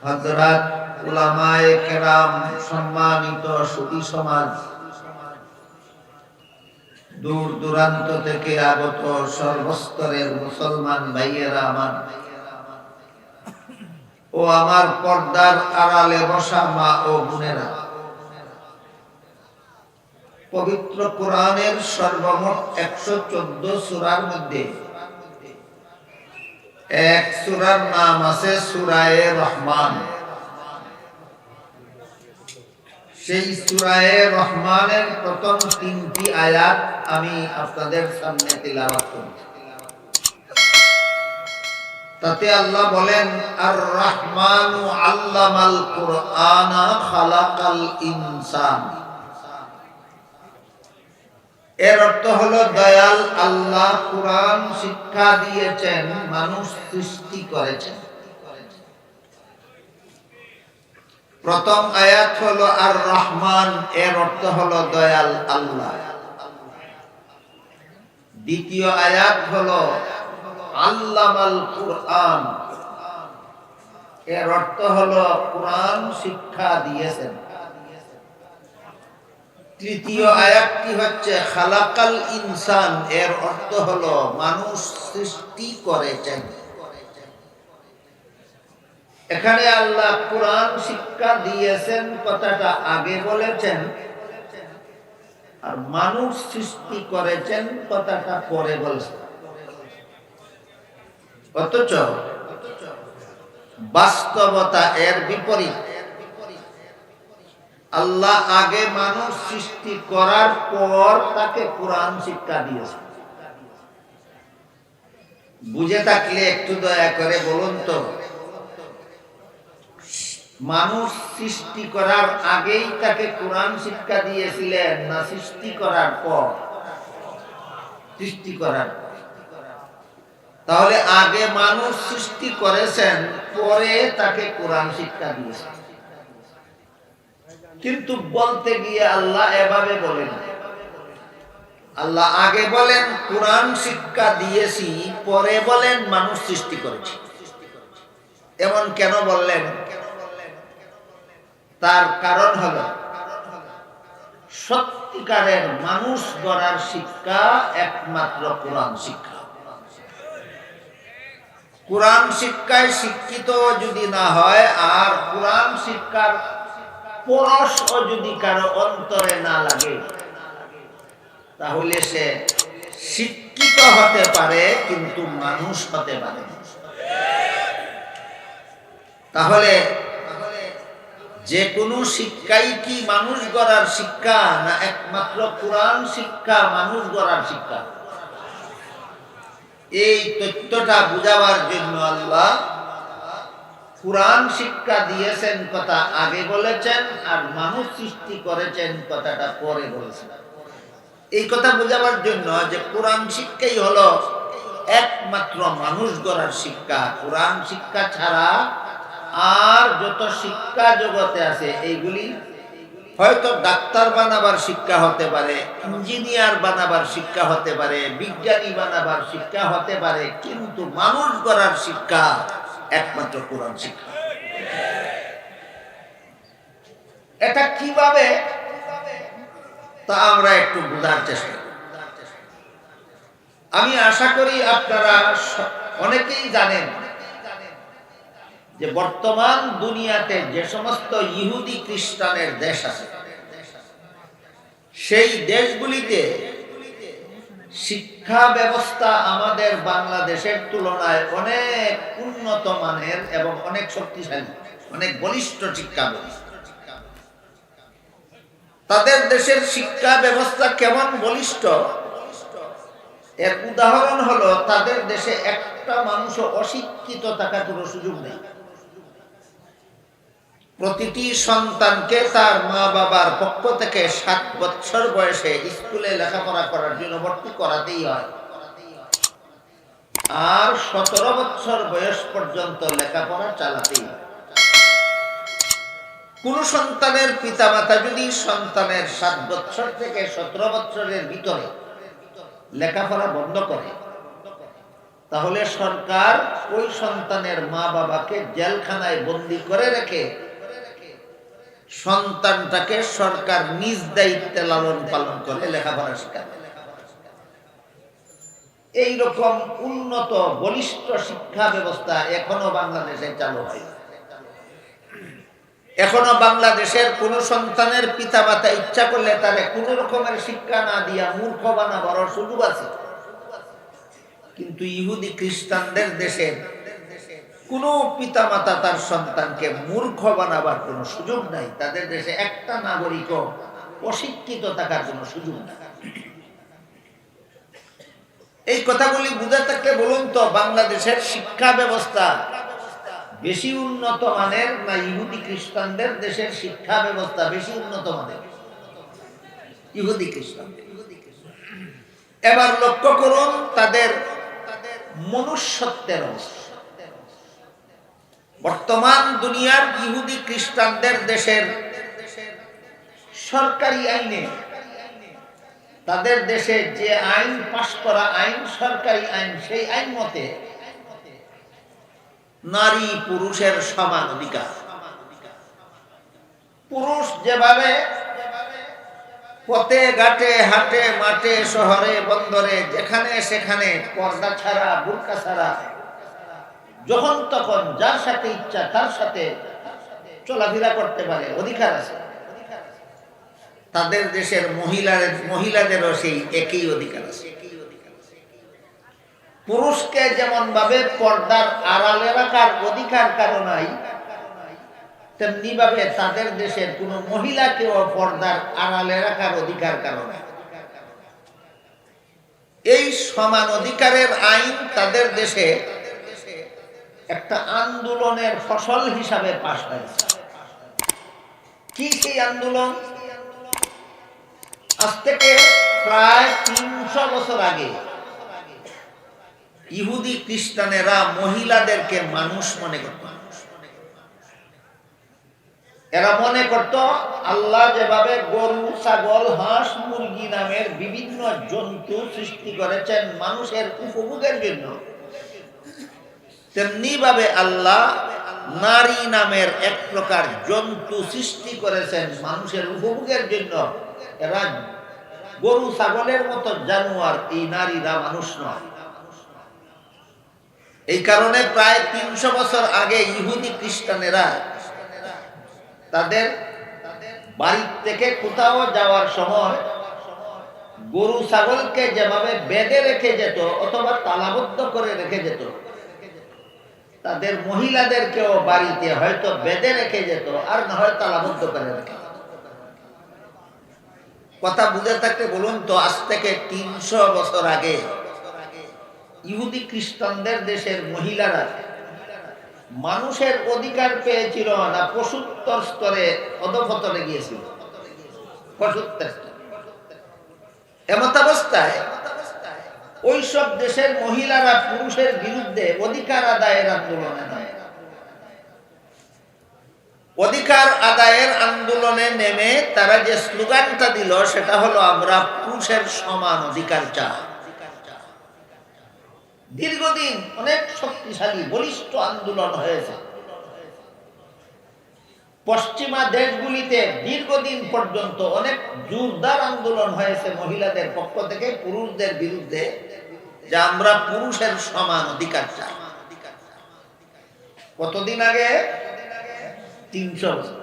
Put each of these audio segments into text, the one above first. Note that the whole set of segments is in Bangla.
হযরত উলামায়ে কেরাম, সম্মানিত সুধী সমাজ, দূর দূরান্ত থেকে আগত সর্বস্তরের মুসলমান ভাইয়েরা আমার ও আমার পর্দার আড়ালে বসা মা ও বোনেরা, পবিত্র কোরআনের সর্বমোট 114 সূরার মধ্যে এক সূরার নাম আছে সূরায়ে রহমান। সেই সূরায়ে রহমানের প্রথম 3টি আয়াত আমি আপনাদের সামনে তিলাওয়াত করছি। তাতে আল্লাহ বলেন, আর রহমানু আল্লামাল কুরআনা খালাকাল ইনসান। এর অর্থ হলো দয়াল আল্লাহ কুরআন শিক্ষা দিয়েছেন, মানুষ সৃষ্টি করেছেন। প্রথম আয়াত হলো আর রহমান, এর অর্থ হলো দয়াল আল্লাহ। দ্বিতীয় আয়াত হলো আল্লামাল কুরআন, এর অর্থ হলো কুরআন শিক্ষা দিয়েছেন। তৃতীয় আয়াতটি হচ্ছে খালাকাল ইনসান, এর অর্থ হলো মানুষ সৃষ্টি করেছেন। এখানে আল্লাহ কুরআন শিক্ষা দিয়েছেন কথাটা আগে বলেছেন, আর মানুষ সৃষ্টি করেছেন কথাটা পরে বলেছেন। অথচ বাস্তবতা এর বিপরীত। আল্লাহ আগে মানুষ সৃষ্টি করার পর তাকে কুরআন শিক্ষা দিয়েছেন। বুঝে থাকলে একটু দয়া করে বলুন তো, মানুষ সৃষ্টি করার আগেই তাকে কুরআন শিক্ষা দিয়েছিলেন না সৃষ্টি করার পর? সৃষ্টি করার পর। তাহলে আগে মানুষ সৃষ্টি করেছেন, পরে তাকে কুরআন শিক্ষা দিয়েছেন। কিন্তু বলতে গিয়ে আল্লাহ এভাবে বলেন, আল্লাহ আগে বলেন কুরআন শিক্ষা দিয়েছি, পরে বলেন মানুষ সৃষ্টি করেছে। এমন কেন বললেন? তার কারণ হলো সত্যিকারের মানুষ গড়ার শিক্ষা একমাত্র কুরআন শিক্ষা। কুরআন শিক্ষায় শিক্ষিত যদি না হয়, আর কুরআন শিক্ষার পরশও যদি কারো অন্তরে না লাগে, তাহলে সে শিক্ষিত হতে পারে কিন্তু মানুষ হতে পারে। তাহলে যে কোনো শিক্ষাই কি মানুষ গড়ার শিক্ষা, না একমাত্র কুরআন শিক্ষা মানুষ গড়ার শিক্ষা? এই তথ্যটা বুঝাবার জন্য আল্লাহ কুরআন শিক্ষা দিয়েছেন কথা আগে বলেছেন, আর মানুষ সৃষ্টি করেছেন কথাটা পরে বলেছেন। এই কথা বোঝাবার জন্য যে কুরআন শিক্ষাই হলো একমাত্র মানুষ গড়ার শিক্ষা। কুরআন শিক্ষা ছাড়া আর যত শিক্ষা জগতে আছে, এইগুলি হয়তো ডাক্তার বানাবার শিক্ষা হতে পারে, ইঞ্জিনিয়ার বানাবার শিক্ষা হতে পারে, বিজ্ঞানী বানাবার শিক্ষা হতে পারে, কিন্তু মানুষ গড়ার শিক্ষা একমাত্র কুরআন শিক্ষা। এটা কিভাবে তা আমরা একটু বোঝার চেষ্টা করি। আমি আশা করি আপনারা অনেকেই জানেন যে বর্তমান দুনিয়াতে যে সমস্ত ইহুদি খ্রিস্টানের দেশ আছে, সেই দেশগুলিতে শিক্ষা ব্যবস্থা আমাদের বাংলাদেশের তুলনায় অনেক উন্নত মানের এবং অনেক শক্তিশালী, অনেক বলিষ্ঠ শিক্ষা ব্যবস্থা। তাদের দেশের শিক্ষা ব্যবস্থা কেমন বলিষ্ঠ, এর উদাহরণ হলো তাদের দেশে একটা মানুষও অশিক্ষিত থাকার কোনো সুযোগ নেই। প্রতিটি সন্তানকে তার মা বাবার পক্ষ থেকে 7 বছর বয়সে স্কুলে লেখাপড়া করার জন্য ভর্তি করাতেই হয়, আর 17 বছর বয়স পর্যন্ত লেখাপড়া চালাতেই হয়। কোন সন্তানের পিতামাতা যদি সন্তানের 7 বছর থেকে 17 বছরের ভিতরে লেখাপড়া বন্ধ করে, তাহলে সরকার ওই সন্তানের মা বাবাকে জেলখানায় বন্দী করে রেখে সন্তানটাকে সরকার নিজ দায়িত্বে লালন পালন করে লেখাপড়া শেখায়। এইরকম উন্নত বলিষ্ঠ শিক্ষা ব্যবস্থা এখনো বাংলাদেশে চালু হয়। এখনো বাংলাদেশের কোন সন্তানের পিতা মাতা ইচ্ছা করলে তারে কোন রকমের শিক্ষা না দিয়া মূর্খ বানাবার সুযোগ আছে। কিন্তু ইহুদি খ্রিস্টানদের দেশে কোন পিতা মাতা তার সন্তানকে মূর্খ বানাবার কোন সুযোগ নাই। তাদের দেশে একটা নাগরিক অশিক্ষিত থাকার কোন সুযোগ নাই। এই কথাগুলি বুঝে থাকলে বলুন তো, বাংলাদেশের শিক্ষা ব্যবস্থা বেশি উন্নত মানের না ইহুদি খ্রিস্টানদের দেশের শিক্ষা ব্যবস্থা বেশি উন্নত মানের? ইহুদি খ্রিস্টান। এবার লক্ষ্য করুন তাদের মনুষ্যত্বের অবস্থা। বর্তমান দুনিয়ার ইহুদি খ্রিস্টানদের দেশের সরকারি আইনে, তাদের দেশে যে আইন পাশ করা আইন, সরকারি আইন, সেই আইন মতে নারী পুরুষের সমান অধিকার। পুরুষ যেভাবে পথে ঘাটে হাটে মাঠে শহরে বন্দরে যেখানে সেখানে পর্দা ছাড়া বুরকা ছাড়া যখন তখন যার সাথে ইচ্ছা তার সাথে চলাফেরা করতে পারে, অধিকার আছে, তাদের দেশের মহিলাদেরও সেই একই অধিকার আছে। পুরুষকে যেমন ভাবে পর্দার আড়ালে রাখার অধিকার কারো নাই, তেমনি ভাবে তাদের দেশের কোন মহিলাকেও পর্দার আড়ালে রাখার অধিকার কারো নাই। এই সমান অধিকারের আইন তাদের দেশে একটা আন্দোলনের ফসল হিসাবে পাশ হয়েছে। কি সেই আন্দোলন? আজ থেকে প্রায় 300 বছর আগে ইহুদি খ্রিস্টানেরা মহিলাদেরকে মানুষ মনে করত। এরা মনে করত আল্লাহ যেভাবে গরু, ছাগল, হাঁস, মুরগি নামের বিভিন্ন জন্তু সৃষ্টি করেছেন মানুষের উপভোগের জন্য, তেমনি ভাবে আল্লাহ নারী নামের এক প্রকার জন্তু সৃষ্টি করেছেন মানুষের উপভোগের জন্য। এরা গরু ছাগলের মতো জানোয়ার, এই নারীরা মানুষ নয়। এই কারণে প্রায় 300 বছর আগে ইহুদি খ্রিস্টানেরা তাদের বাড়ি থেকে কোথাও যাওয়ার সময় গরু ছাগলকে যেভাবে বেঁধে রেখে যেত অথবা তালাবদ্ধ করে রেখে যেত, তাদের মহিলাদেরকেও বাড়িতে হয়তো বেঁধে রেখে যেত, আর না হয় তালাবদ্ধ করে রেখে। কথা বুঝে থাকতে বলুন তো, আজ থেকে 300 বছর আগে ইহুদি খ্রিস্টানদের দেশের মহিলারা মানুষের অধিকার পেয়েছিল না পশুত্তর স্তরে অধঃপতনে গিয়েছিল? পশুত্তর স্তরে। এমত অবস্থায় ওই সব দেশের মহিলারা পুরুষের বিরুদ্ধে অধিকার আদায়ের আন্দোলনে নামে। অধিকার আদায়ের আন্দোলনে নেমে তারা যে স্লোগানটা দিল সেটা হলো, আমরা পুরুষের সমান অধিকার চাই। দীর্ঘদিন অনেক শক্তিশালী বলিষ্ঠ আন্দোলন হয়েছে। পশ্চিমা দেশগুলিতে দীর্ঘদিন পর্যন্ত অনেক জোরদার আন্দোলন হয়েছে মহিলাদের পক্ষ থেকে পুরুষদের বিরুদ্ধে, যে আমরা পুরুষের সমান অধিকার চাই। কতদিন আগে? 300 বছর।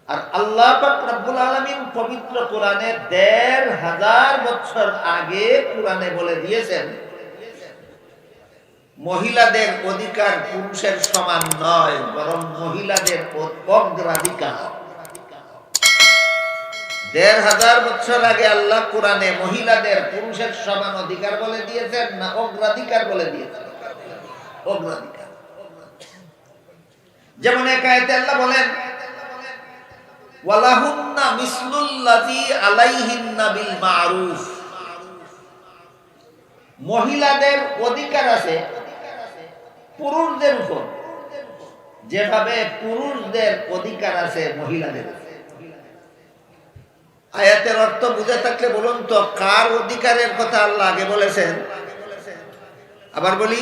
আর আল্লাহ পাক রব্বুল আলামিন পবিত্র কোরআনে 1500 বছর আগে কোরআনে বলে দিয়েছেন, মহিলাদের অধিকার পুরুষের সমান নয়, বরং মহিলাদের অগ্রাধিকার। 1500 বছর আগে আল্লাহ কোরআনে মহিলাদের পুরুষের সমান অধিকার বলে দিয়েছেন না অগ্রাধিকার বলে দিয়েছেন? অগ্রাধিকার। যেমন এক আয়াতে আল্লাহ বলেন, ওয়ালাহুন্না মিসলুল্লাযী আলাইহিন্না বিল মারুফ। মহিলাদের অধিকার আছে পুরুষদের উপর, যেভাবে পুরুষদের অধিকার আছে মহিলাদের। আয়াতের অর্থ বুঝে থাকলে বলুন তো, কার অধিকারের কথা আল্লাহ আগে বলেছেন? আবার বলি,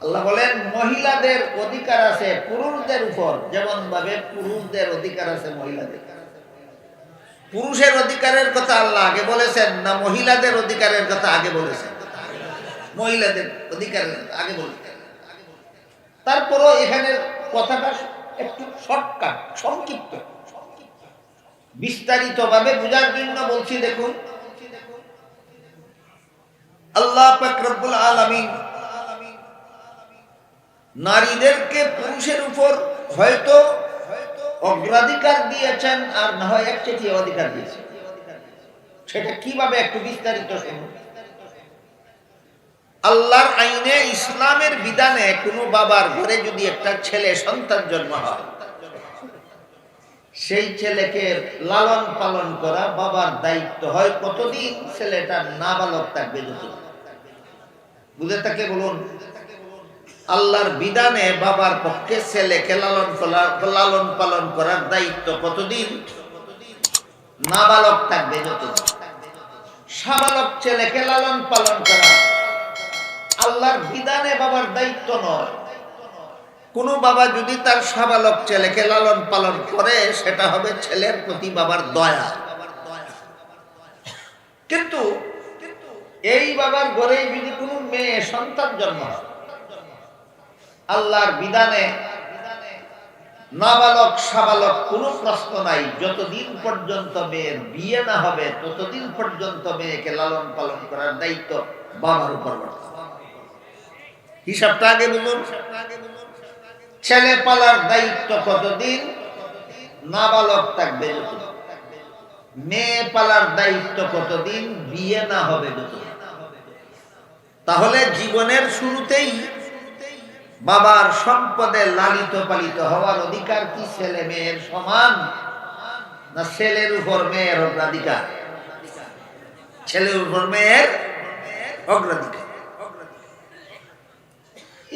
আল্লাহ বলেন মহিলাদের অধিকার আছে পুরুষদের উপর, যেমন ভাবে পুরুষদের অধিকার আছে মহিলাদের। পুরুষের অধিকারের কথা আল্লাহ আগে বলেছেন না মহিলাদের অধিকারের কথা আগে বলেছেন? মহিলাদের অধিকারের আগে বলেছেন। তারপরও এখানে কথাটা একটু শর্টকাট, সংক্ষিপ্ত, বিস্তারিত ভাবে বোঝার জন্য বলছি। দেখুন, আল্লাহ পাক রব্বুল আলামিন নারীদেরকে পুরুষের উপর হয়তো অগ্রাধিকার দিয়েছেন, আর না হয় একচেটিয়া অধিকার দিয়েছেন। সেটা কিভাবে একটু বিস্তারিত শুনুন। আল্লাহর আইনে, ইসলামের বিধানে কোনো বাবার ঘরে যদি একটা ছেলে সন্তান জন্ম হয়, সেই ছেলেকে লালন পালন করা বাবার দায়িত্ব হয়। কতদিন? ছেলেটা নাবালক থাকবে যতদিন। বুঝে থাকে বলুন? আল্লাহর বিধানে বাবার পক্ষে ছেলেকে লালন পালন করার দায়িত্ব কতদিন? নাবালক থাকবে যতদিন। সাবালক ছেলেকে লালন পালন করা আল্লাহর বিধানে বাবার দায়িত্ব নয়। কোন বাবা যদি তার সাবালক ছেলেকে লালন পালন করে, সেটা হবে ছেলের প্রতি বাবার দয়া। কিন্তু এই বাবার ঘরে যদি কোনো মেয়ে সন্তান জন্ম হয়, আল্লাহর বিধানে নাবালক সাবালক কোনো প্রশ্ন নাই। যতদিন পর্যন্ত মেয়ের বিয়ে না হবে ততদিন পর্যন্ত মেয়েকে লালন পালন করার দায়িত্ব বাবার উপর। হিসাবটা আগে বুঝুন। ছেলে পালার দায়িত্ব কতদিন? নাবালক থাকবে যতদিন। মেয়ে পালার দায়িত্ব কতদিন? বিয়ে না হবে যতদিন। তাহলে জীবনের শুরুতেই বাবার সম্পদে লালিত পালিত হওয়ার অধিকার কি ছেলে মেয়ের সমান, না ছেলের উপর মেয়ের অগ্রাধিকার? ছেলের উপর মেয়ের অগ্রাধিকার।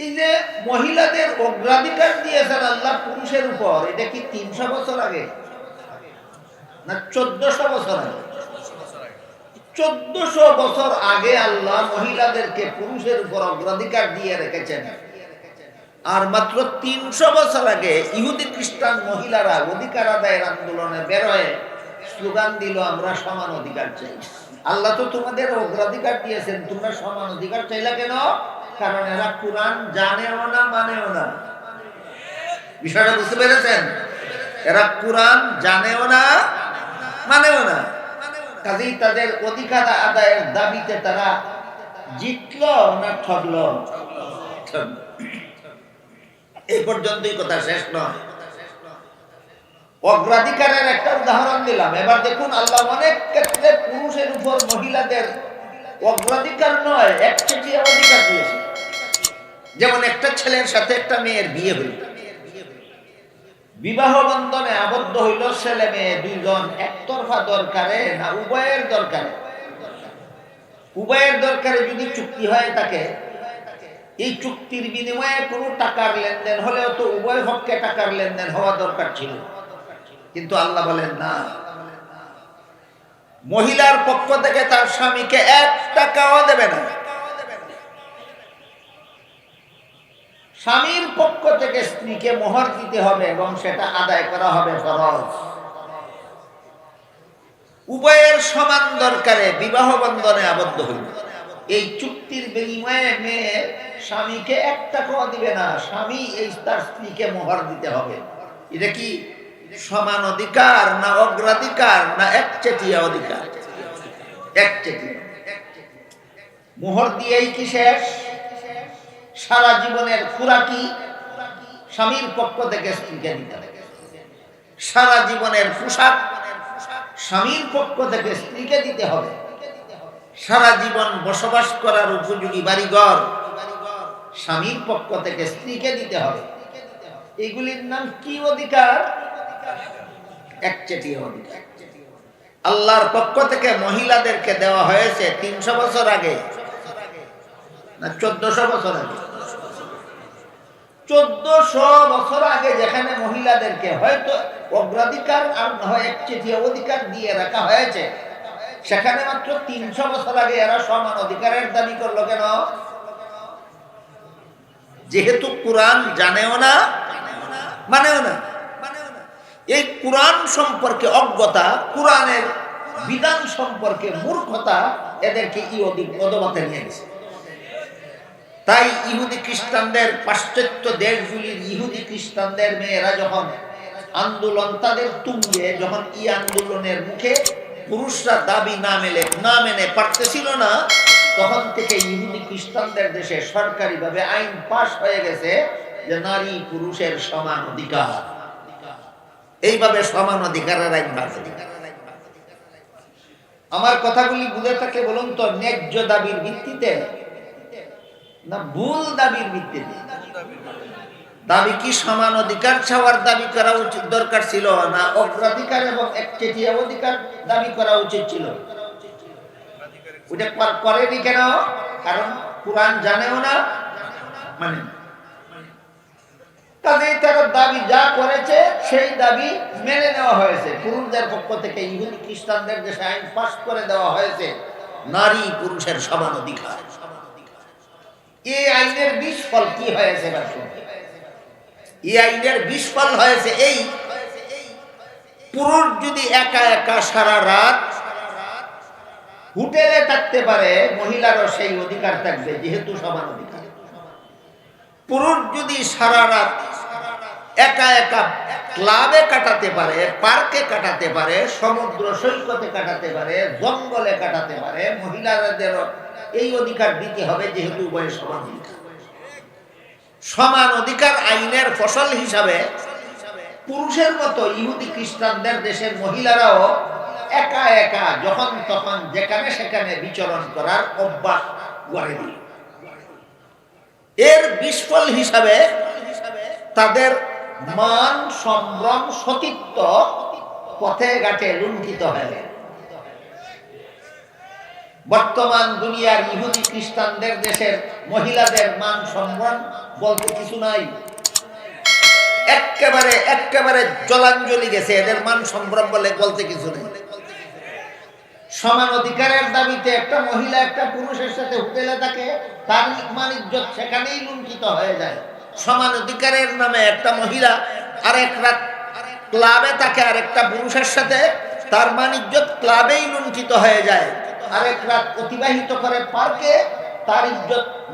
এই যে মহিলাদের অগ্রাধিকার দিয়েছেন আল্লাহ পুরুষের উপর, এটা কি 300 বছর আগে না 1400 বছর আগে? 1400 বছর আগে আল্লাহ মহিলাদেরকে পুরুষের উপর অগ্রাধিকার দিয়ে রেখেছেন। আর মাত্র 300 বছর আগে ইহুদি খ্রিস্টান মহিলারা অধিকার আদায়ের আন্দোলনে বের হয়ে স্লোগান দিল, আমরা সমান অধিকার চাই। আল্লাহ তো তোমাদের অগ্রাধিকার দিয়েছেন, তোমরা সমান অধিকার চাইলা কেন? কারণ এরা কোরআন জানেও না, মানেও না। বিষয়টা বুঝতে পেরেছেন? এরা কোরআন জানেও না, মানেও না। কাজেই তাদের অধিকার আদায়ের দাবিতে তারা জিতলো না ঠকলো? এই পর্যন্তই, কথা শেষ নয়। অগ্রাধিকারের একটা উদাহরণ দিলাম। এবার দেখুন, আল্লাহ অনেক ক্ষেত্রে পুরুষের উপর মহিলাদের অগ্রাধিকার নয়, একচেটিয়া অধিকার দিয়েছে। যেমন একটা ছেলের সাথে একটা মেয়ের বিয়ে হইল, বিবাহ বন্ধনে আবদ্ধ হইল ছেলে মেয়ে দুইজন, একতরফা দরকারে না উভয়ের দরকারে? উভয়ের দরকারে যদি চুক্তি হয় থাকে, এই চুক্তির বিনিময়ে কোনো টাকার লেনদেন হলেও তো উভয় পক্ষে টাকার লেনদেন হওয়া দরকার ছিল। কিন্তু আল্লাহ বলেন না, মহিলার পক্ষ থেকে তার স্বামীকে 1 টাকাও দেবে না। স্বামীর পক্ষ থেকে স্ত্রীকে মোহর দিতে হবে এবং সেটা আদায় করা হবে ফরজ। উভয়ের সমান দরকারে বিবাহ বন্ধনে আবদ্ধ হইল। এই চুক্তির বিনিময়ে মেয়ে স্বামীকে 1 টাকাও দিবে না, স্বামী এই তার স্ত্রীকে মোহর দিতে হবে। এটা কি সমান অধিকার না অগ্রাধিকার না একচেটিয়া অধিকার? একচেটিয়া। মোহর দিয়েই কি শেষ? সারা জীবনের খোরাকি স্বামীর পক্ষ থেকে স্ত্রীকে দিতে হবে। সারা জীবনের পোশাক স্বামীর পক্ষ থেকে স্ত্রীকে দিতে হবে। সারা জীবন বসবাস করার উপযোগী বাড়িঘর স্বামীর পক্ষ থেকে স্ত্রীকে দিতে হবে। এগুলির নাম কি অধিকার? একচেটিয়া অধিকার। আল্লাহর পক্ষ থেকে মহিলাদেরকে দেওয়া হয়েছে 300 বছর আগে না 1400 বছর আগে? 1400 বছর আগে যেখানে মহিলাদেরকে হয়তো অগ্রাধিকার আর না হয় একচেটিয়া অধিকার দিয়ে রাখা হয়েছে, সেখানে মাত্র 300 বছর আগে এরা সমান অধিকারের দাবি করলো কেন? যেহেতু কোরআন জানেও না, মানেও না। এই কোরআন সম্পর্কে অজ্ঞতা, কোরআনের বিধান সম্পর্কে মূর্খতা এদেরকে ইহুদি মতবাদে নিয়ে গেছে। তাই ইহুদি খ্রিস্টানদের, পাশ্চাত্য দেশগুলির ইহুদি খ্রিস্টানদের মেয়েরা যখন আন্দোলন তাদের তুঙ্গে, যখন এই আন্দোলনের মুখে পুরুষরা দাবি না মেনে পারতেছিল না, তখন থেকে ইহুদি খ্রিস্টানদের দেশে সরকারিভাবে আইন পাশ হয়ে গেছে যে নারী পুরুষের সমান অধিকার। এইভাবে সমান অধিকারের আইন বাজে। আমার কথাগুলি বুঝে থাকলে বলুন তো, ন্যায্য দাবির ভিত্তিতে না ভুল দাবির ভিত্তিতে? দাবি কি সমান অধিকার চাওয়ার দাবি করা উচিত দরকার ছিল, না অগ্রাধিকার এবং একচেটিয়া অধিকার দাবি করা উচিত ছিল? ওটা করেনি কেন? কারণ কোরআন জানেও না, মানে কাজেই তারা দাবি যা করেছে সেই দাবি মেনে নেওয়া হয়েছে। পুরুষদের পক্ষ থেকে ইহুদি খ্রিস্টানদের দেশে আইন পাস করে দেওয়া হয়েছে নারী পুরুষের সমান অধিকার। এই আইনের বিস্ফল কি হয়েছে? এই আইনের বিস্ফল হয়েছে এই, পুরুষ যদি একা একা সারা রাত হোটেলে থাকতে পারে, মহিলারও সেই অধিকার থাকবে, যেহেতু সমান অধিকার। পুরুষ যদি সারা রাত একা একা ক্লাবে কাটাতে পারে, পার্কে কাটাতে পারে, সমুদ্র সৈকতে কাটাতে পারে, জঙ্গলে কাটাতে পারে, মহিলাদেরও এই অধিকার দিতে হবে, যেহেতু উভয় সমান অধিকার। সমান অধিকার আইনের ফসল হিসাবে পুরুষের মতো ইহুদি খ্রিস্টানদের দেশের মহিলারাও একা একা যখন তখন যেখানে সেখানে বিচরণ করার অভ্যাস গড়ে দিল। এর বিস্ফল হিসাবে তাদের মান, সম্ভ্রম, সতীত্ব পথে ঘাটে লুণ্ঠিত হয়ে গেল। বর্তমান দুনিয়ার ইহুদি খ্রিস্টানদের দেশের মহিলাদের মান সম্মান বলতে কিছু নাই, একেবারে জলাঞ্জলি গেছে। এদের মান সম্ভ্রম বলতে কিছু নেই। সমান অধিকারের দাবিতে একটা মহিলা একটা পুরুষের সাথে হোটেলে থাকে, তার মান ইজ্জত সেখানেই লুণ্ঠিত হয়ে যায়। সমান অধিকারের নামে একটা মহিলা আরেক রাত ক্লাবে থাকে আরেকটা পুরুষের সাথে, তার মান ইজ্জত ক্লাবেই লুণ্ঠিত হয়ে যায়। আরেক রাত অতিবাহিত করে পার্কে, তার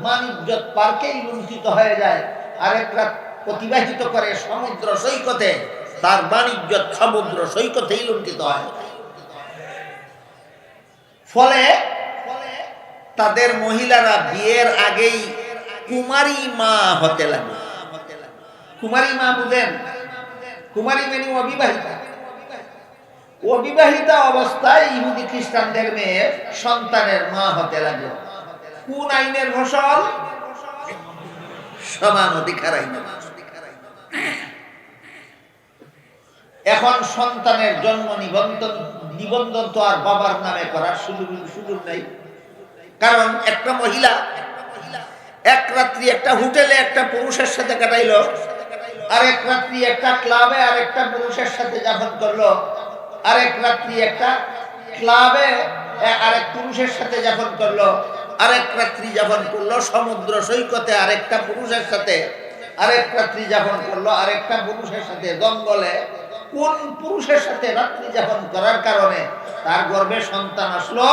মান ইজ্জত পার্কেই লুণ্ঠিত হয়ে যায়। আরেক রাত অতিবাহিত করে সমুদ্র সৈকতে, তার মান ইজ্জত সমুদ্র সৈকতেই লুণ্ঠিত হয়। ফলে তাদের মহিলারা বিয়ের আগেই কুমারী মা হতে লাগে। কুমারী মা বুঝেন? কুমারী মানে অবিবাহিতা। অবিবাহিতা অবস্থায় ইহুদি খ্রিস্টানদের মেয়ে সন্তানের মা হতে লাগে। কোন আইনের ফসল? সমান অধিকার আইন। এখন সন্তানের জন্ম নিবন্ধন তো আর বাবার নামে করার সুযোগ নেই। কারণ একটা মহিলা এক রাত্রি একটা হোটেলে একটা পুরুষের সাথে কাটাইলো, আরেক রাত্রি একটা ক্লাবে আরেকটা পুরুষের সাথে যাপন করলো, আরেক রাত্রি একটা ক্লাবে আরেক পুরুষের সাথে যাপন করলো, আরেক রাত্রি যাপন করলো সমুদ্র সৈকতে আরেকটা পুরুষের সাথে, আরেক রাত্রি যাপন করলো আরেকটা পুরুষের সাথে জঙ্গলে। কোন পুরুষের সাথে রাত্রি যাপন করার কারণে তার গর্ভে সন্তান আসলো,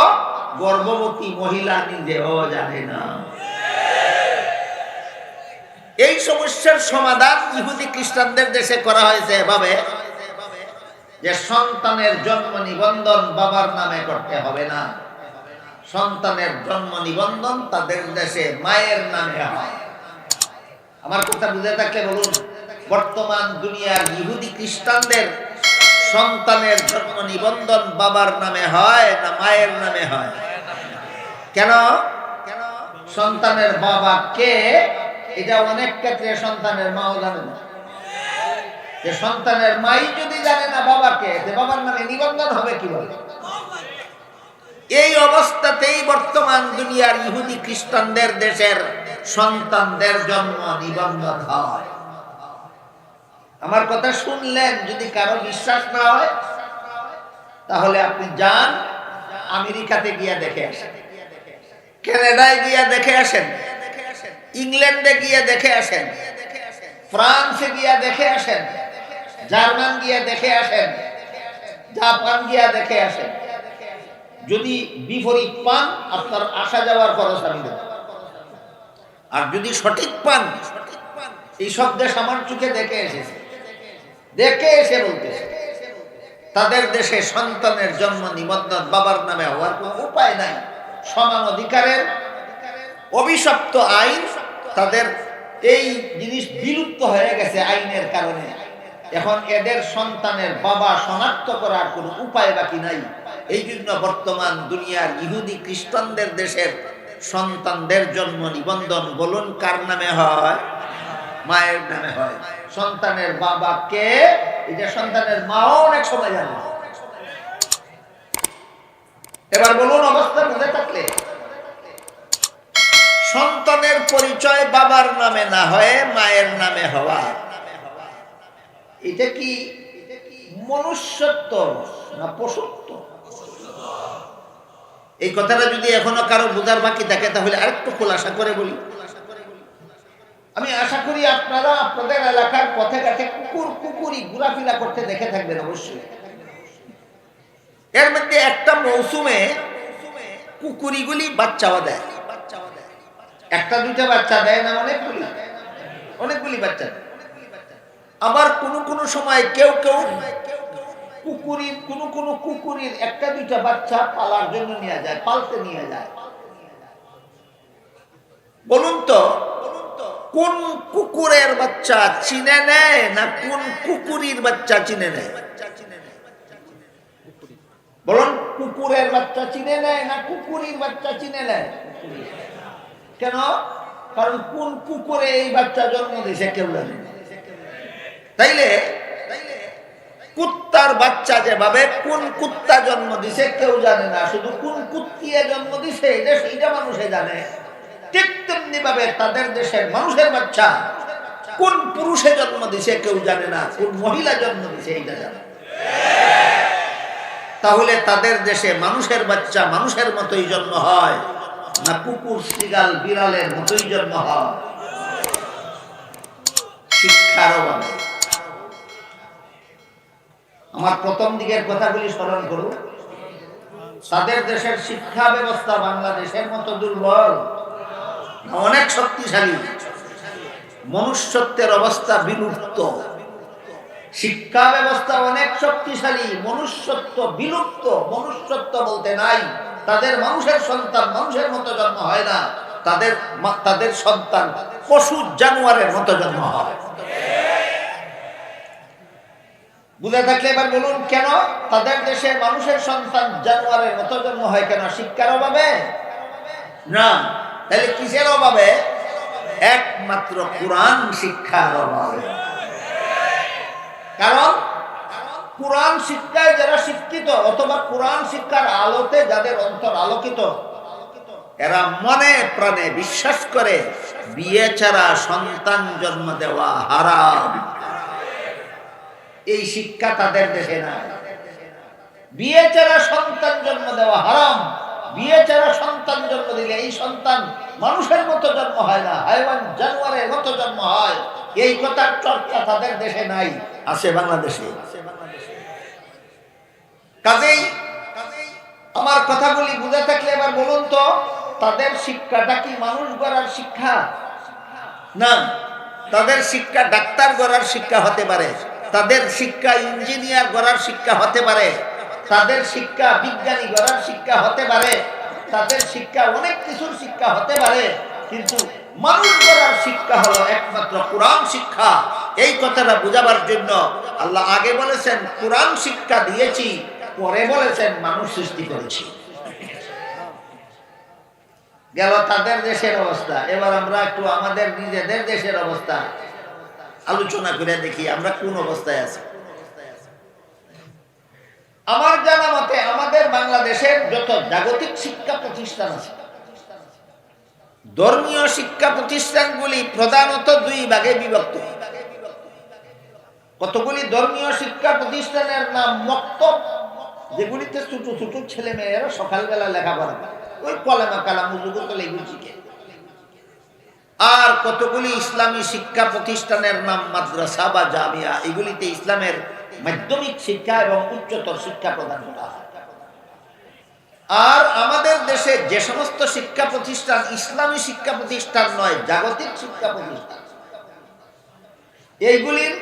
গর্ভবতী মহিলা নিজেও জানে না। এই সমস্যার সমাধান ইহুদি খ্রিস্টানদের দেশে করা হয়েছে এভাবে যে সন্তানের জন্ম নিবন্ধন বাবার নামে করতে হবে না, সন্তানের জন্ম নিবন্ধন তাদের দেশে মায়ের নামে হয়। আমার কথা বুঝে থাকলে বলুন, বর্তমান দুনিয়ার ইহুদি খ্রিস্টানদের সন্তানের জন্ম নিবন্ধন বাবার নামে হয় না মায়ের নামে হয়? কেন? সন্তানের বাবা কে এটা অনেক ক্ষেত্রে সন্তানের মাও জানে না। যে সন্তানের মাই যদি জানে না বাবাকে, বাবার নামে নিবন্ধন হবে কিভাবে? এই অবস্থাতেই বর্তমান দুনিয়ার ইহুদি খ্রিস্টানদের দেশের সন্তানদের জন্ম নিবন্ধন হয়। আমার কথা শুনলেন, যদি কারো বিশ্বাস না হয় তাহলে আপনি যান আমেরিকাতে গিয়া দেখে আসেন, কানাডায় গিয়া দেখে আসেন, ইংল্যান্ডে গিয়ে দেখে আসেন, ফ্রান্সে গিয়া দেখে আসেন, জার্মান গিয়া দেখে আসেন, জাপান গিয়া দেখে আসেন। যদি বিপরীত পান আপনার আসা যাওয়ার খরচ আমি দেব, আর যদি সঠিক পান, এই সব দেশ আমার চোখে দেখে এসেছে, দেখে এসে বলতেছে তাদের দেশে সন্তানের জন্ম নিবন্ধন বাবার নামে হওয়ার কোনো উপায় নাই। সমান অধিকারের অভিশপ্ত আইন, তাদের এই জিনিস বিলুপ্ত হয়ে গেছে আইনের কারণে। এখন এদের সন্তানের বাবা শনাক্ত করার কোনো উপায় বাকি নাই। এই জন্য বর্তমান দুনিয়ার ইহুদি খ্রিস্টানদের দেশের সন্তানদের জন্ম নিবন্ধন বলুন কার নামে হয়? মায়ের নামে হয়। সন্তানের বাবা কে, এটা সন্তানের মাও অনেক সময় জানে। এবার বলুন অবস্থা বুঝে থাকলে, সন্তানের পরিচয় বাবার নামে না হয়ে মায়ের নামে হওয়া, এটা কি মনুষ্যত্ব না পশুত্ব? এই কথাটা যদি এখনো কারো বোঝার বাকি থাকে তাহলে আরেকটু খোলাসা করে বলি। আমি আশা করি আপনারা আপনাদের এলাকার পথে ঘাটে কুকুরি ঘোরাফেরা করতে দেখে থাকবেন অবশ্যই। এর মধ্যে একটা মৌসুমে কুকুরিগুলি বাচ্চাও দেয়, একটা দুইটা বাচ্চা দেয় না, অনেকগুলি বাচ্চা দেয়। আবার কোন সময় কেউ কুকুরির একটা দুইটা বাচ্চা পালার জন্য নিয়ে যায়, পালতে নিয়ে যায়। বলুন তো কোন কুকুরের বাচ্চা চিনে নেয় না কোন কুকুরির বাচ্চা চিনে নেয়? বলুন, কুকুরের বাচ্চা চিনে নেয় না কুকুরির বাচ্চা চিনে নেয়? কেন? কারণ কোন কুকুরে এই বাচ্চা জন্ম দিয়েছে কেউ জানে না। তাইলে কুত্তার বাচ্চা যেভাবে কোন কুত্তা জন্ম দিছে কেউ জানে না, শুধু কোন কুত্তিয়ে জন্ম দিছে সেইটা মানুষে জানে। ঠিক তেমনি ভাবে তাদের দেশের মানুষের বাচ্চা কোন পুরুষে জন্ম দিছে কেউ জানে না, কোন মহিলা জন্ম দিছে এইটা জানে। তাহলে তাদের দেশে মানুষের বাচ্চা মানুষের মতোই জন্ম হয় না কুকুর শৃগাল বিড়ালের মতোই জন্ম হয়? শিক্ষার অভাবে। আমার প্রথম দিকের কথাগুলি স্মরণ করুন। তাদের দেশের শিক্ষা ব্যবস্থা বাংলাদেশের মতো দুর্বল, অনেক শক্তিশালী। মনুষ্যত্বের অবস্থা বিলুপ্ত। শিক্ষা ব্যবস্থা অনেক শক্তিশালী, মনুষ্যত্ব বিলুপ্ত। মনুষ্যত্ব বলতে নাই। তাদের মানুষের সন্তান মানুষের মতো জন্ম হয় না, তাদের সন্তান পশু জানোয়ারের মতো জন্ম হয়। বুঝে থাকলে এবার বলুন, কেন তাদের দেশে মানুষের সন্তান জানোয়ারের মতো জন্ম হয়? কেন? শিক্ষার অভাবে না। তাহলে কিসের অভাবে? একমাত্র কোরআন শিক্ষার অভাবে। কারণ কোরআন শিক্ষায় যারা শিক্ষিত অথবা কোরআন শিক্ষার আলোতে যাদের অন্তর আলোকিত, এরা মনে প্রাণে বিশ্বাস করে বিয়ে ছাড়া সন্তান জন্ম দেওয়া হারাম। এই শিক্ষা তাদের দেশে নাই। বিয়ে ছাড়া সন্তান জন্ম দেওয়া হারাম। বিয়ে ছাড়া সন্তান জন্ম দিলে এই সন্তান মানুষের মতো জন্ম হয় না, হাইওয়ান জানোয়ারের মতো জন্ম হয়। এই কথার চর্চা তাদের দেশে নাই, আছে বাংলাদেশে। কাজেই আমার কথাগুলি বুঝে থাকলে এবার বলুন তো, তাদের শিক্ষাটা কি মানুষ গড়ার শিক্ষা? না, তাদের শিক্ষা ডাক্তার গড়ার শিক্ষা হতে পারে, তাদের শিক্ষা ইঞ্জিনিয়ার গড়ার শিক্ষা হতে পারে, তাদের শিক্ষা বিজ্ঞানী গড়ার শিক্ষা হতে পারে, তাদের শিক্ষা অনেক কিছুর শিক্ষা হতে পারে, কিন্তু মানুষ গড়ার শিক্ষা হলো একমাত্র কোরআন শিক্ষা। এই কথাটা বুঝাবার জন্য আল্লাহ আগে বলেছেন কোরআন শিক্ষা দিয়েছি, পরে বলেছেন মানুষ সৃষ্টি করেছি। গেল তাদের দেশের অবস্থা। এবার আমরা একটু আমাদের নিজেদের দেশের অবস্থা আলোচনা করে দেখি আমরা কোন অবস্থায় আছি। আমার জানা মতে আমাদের বাংলাদেশের যত জাগতিক শিক্ষা প্রতিষ্ঠান আছে, ধর্মীয় শিক্ষা প্রতিষ্ঠানগুলি প্রধানত দুই ভাগে বিভক্ত। কতগুলি ধর্মীয় শিক্ষা প্রতিষ্ঠানের নাম মক্তব, যেগুলিতে ছোট ছোট ছেলে মেয়েরা সকালবেলা লেখাপড়া করে, ওই কলেমা কালাম উজু করে এগুলি শিখে। আর কতগুলি ইসলামী শিক্ষা প্রতিষ্ঠানের নাম মাদ্রাসা বা জামিয়া, এগুলিতে ইসলামের মাধ্যমিক শিক্ষা এবং উচ্চতর শিক্ষা প্রদান করা হয়। আর আমাদের দেশে যে সমস্ত শিক্ষা প্রতিষ্ঠান ইসলামী শিক্ষা প্রতিষ্ঠান নয়, জাগতিক শিক্ষা প্রতিষ্ঠান, এইগুলির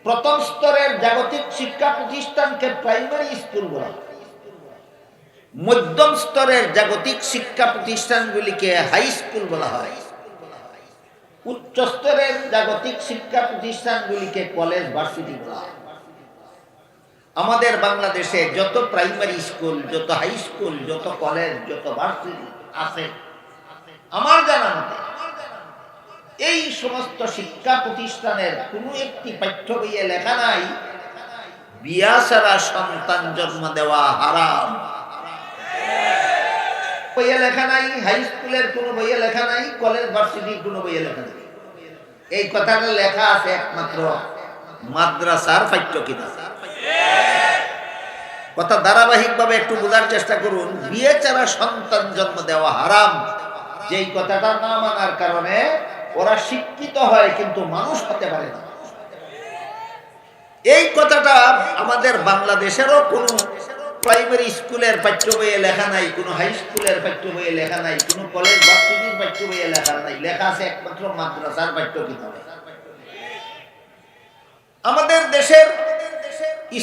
প্রথম স্তরের জাগতিক শিক্ষা প্রতিষ্ঠানকে প্রাইমারি স্কুল বলা হয়, মধ্যম স্তরের জাগতিক শিক্ষা প্রতিষ্ঠানগুলিকে হাই স্কুল বলা হয়, উচ্চ স্তরের জাগতিক শিক্ষা প্রতিষ্ঠানগুলিকে কলেজ ভার্সিটি বলা হয়। আমাদের বাংলাদেশে যত প্রাইমারি স্কুল, যত হাই স্কুল, যত কলেজ, যত ভার্সিটি আছে, আমার জানা মতে এই সমস্ত শিক্ষা প্রতিষ্ঠানের কোনো একটি পাঠ্য বইয়ে লেখা নাই বিয়া ছাড়া সন্তান জন্ম দেওয়া হারাম। বইয়ে লেখা নাই, হাই স্কুলের কোনো বইয়ে লেখা নাই, কলেজ ভার্সিটির কোনো বইয়ে লেখা নাই। এই কথাটা লেখা আছে একমাত্র মাদ্রাসার পাঠ্য কিতাব। কথা ধারাবাহিকভাবে একটু বোঝার চেষ্টা করুন। বিয়ে ছাড়া সন্তান জন্ম দেওয়া হারাম, যেই কথাটা না মানার কারণে ওরা শিক্ষিত হয় কিন্তু মানুষ হতে পারে না। এই কথাটা আমাদের বাংলাদেশেরও কোনো প্রাইমারি স্কুলের পাঠ্য বইয়ে লেখা নাই, কোনো হাই স্কুলের পাঠ্য বইয়ে লেখা নাই, কোনো কলেজ ভার্সিটির পাঠ্য বইয়ে লেখা নাই, লেখা আছে একমাত্র মাদ্রাসার পাঠ্য কিতাবে। আমাদের দেশের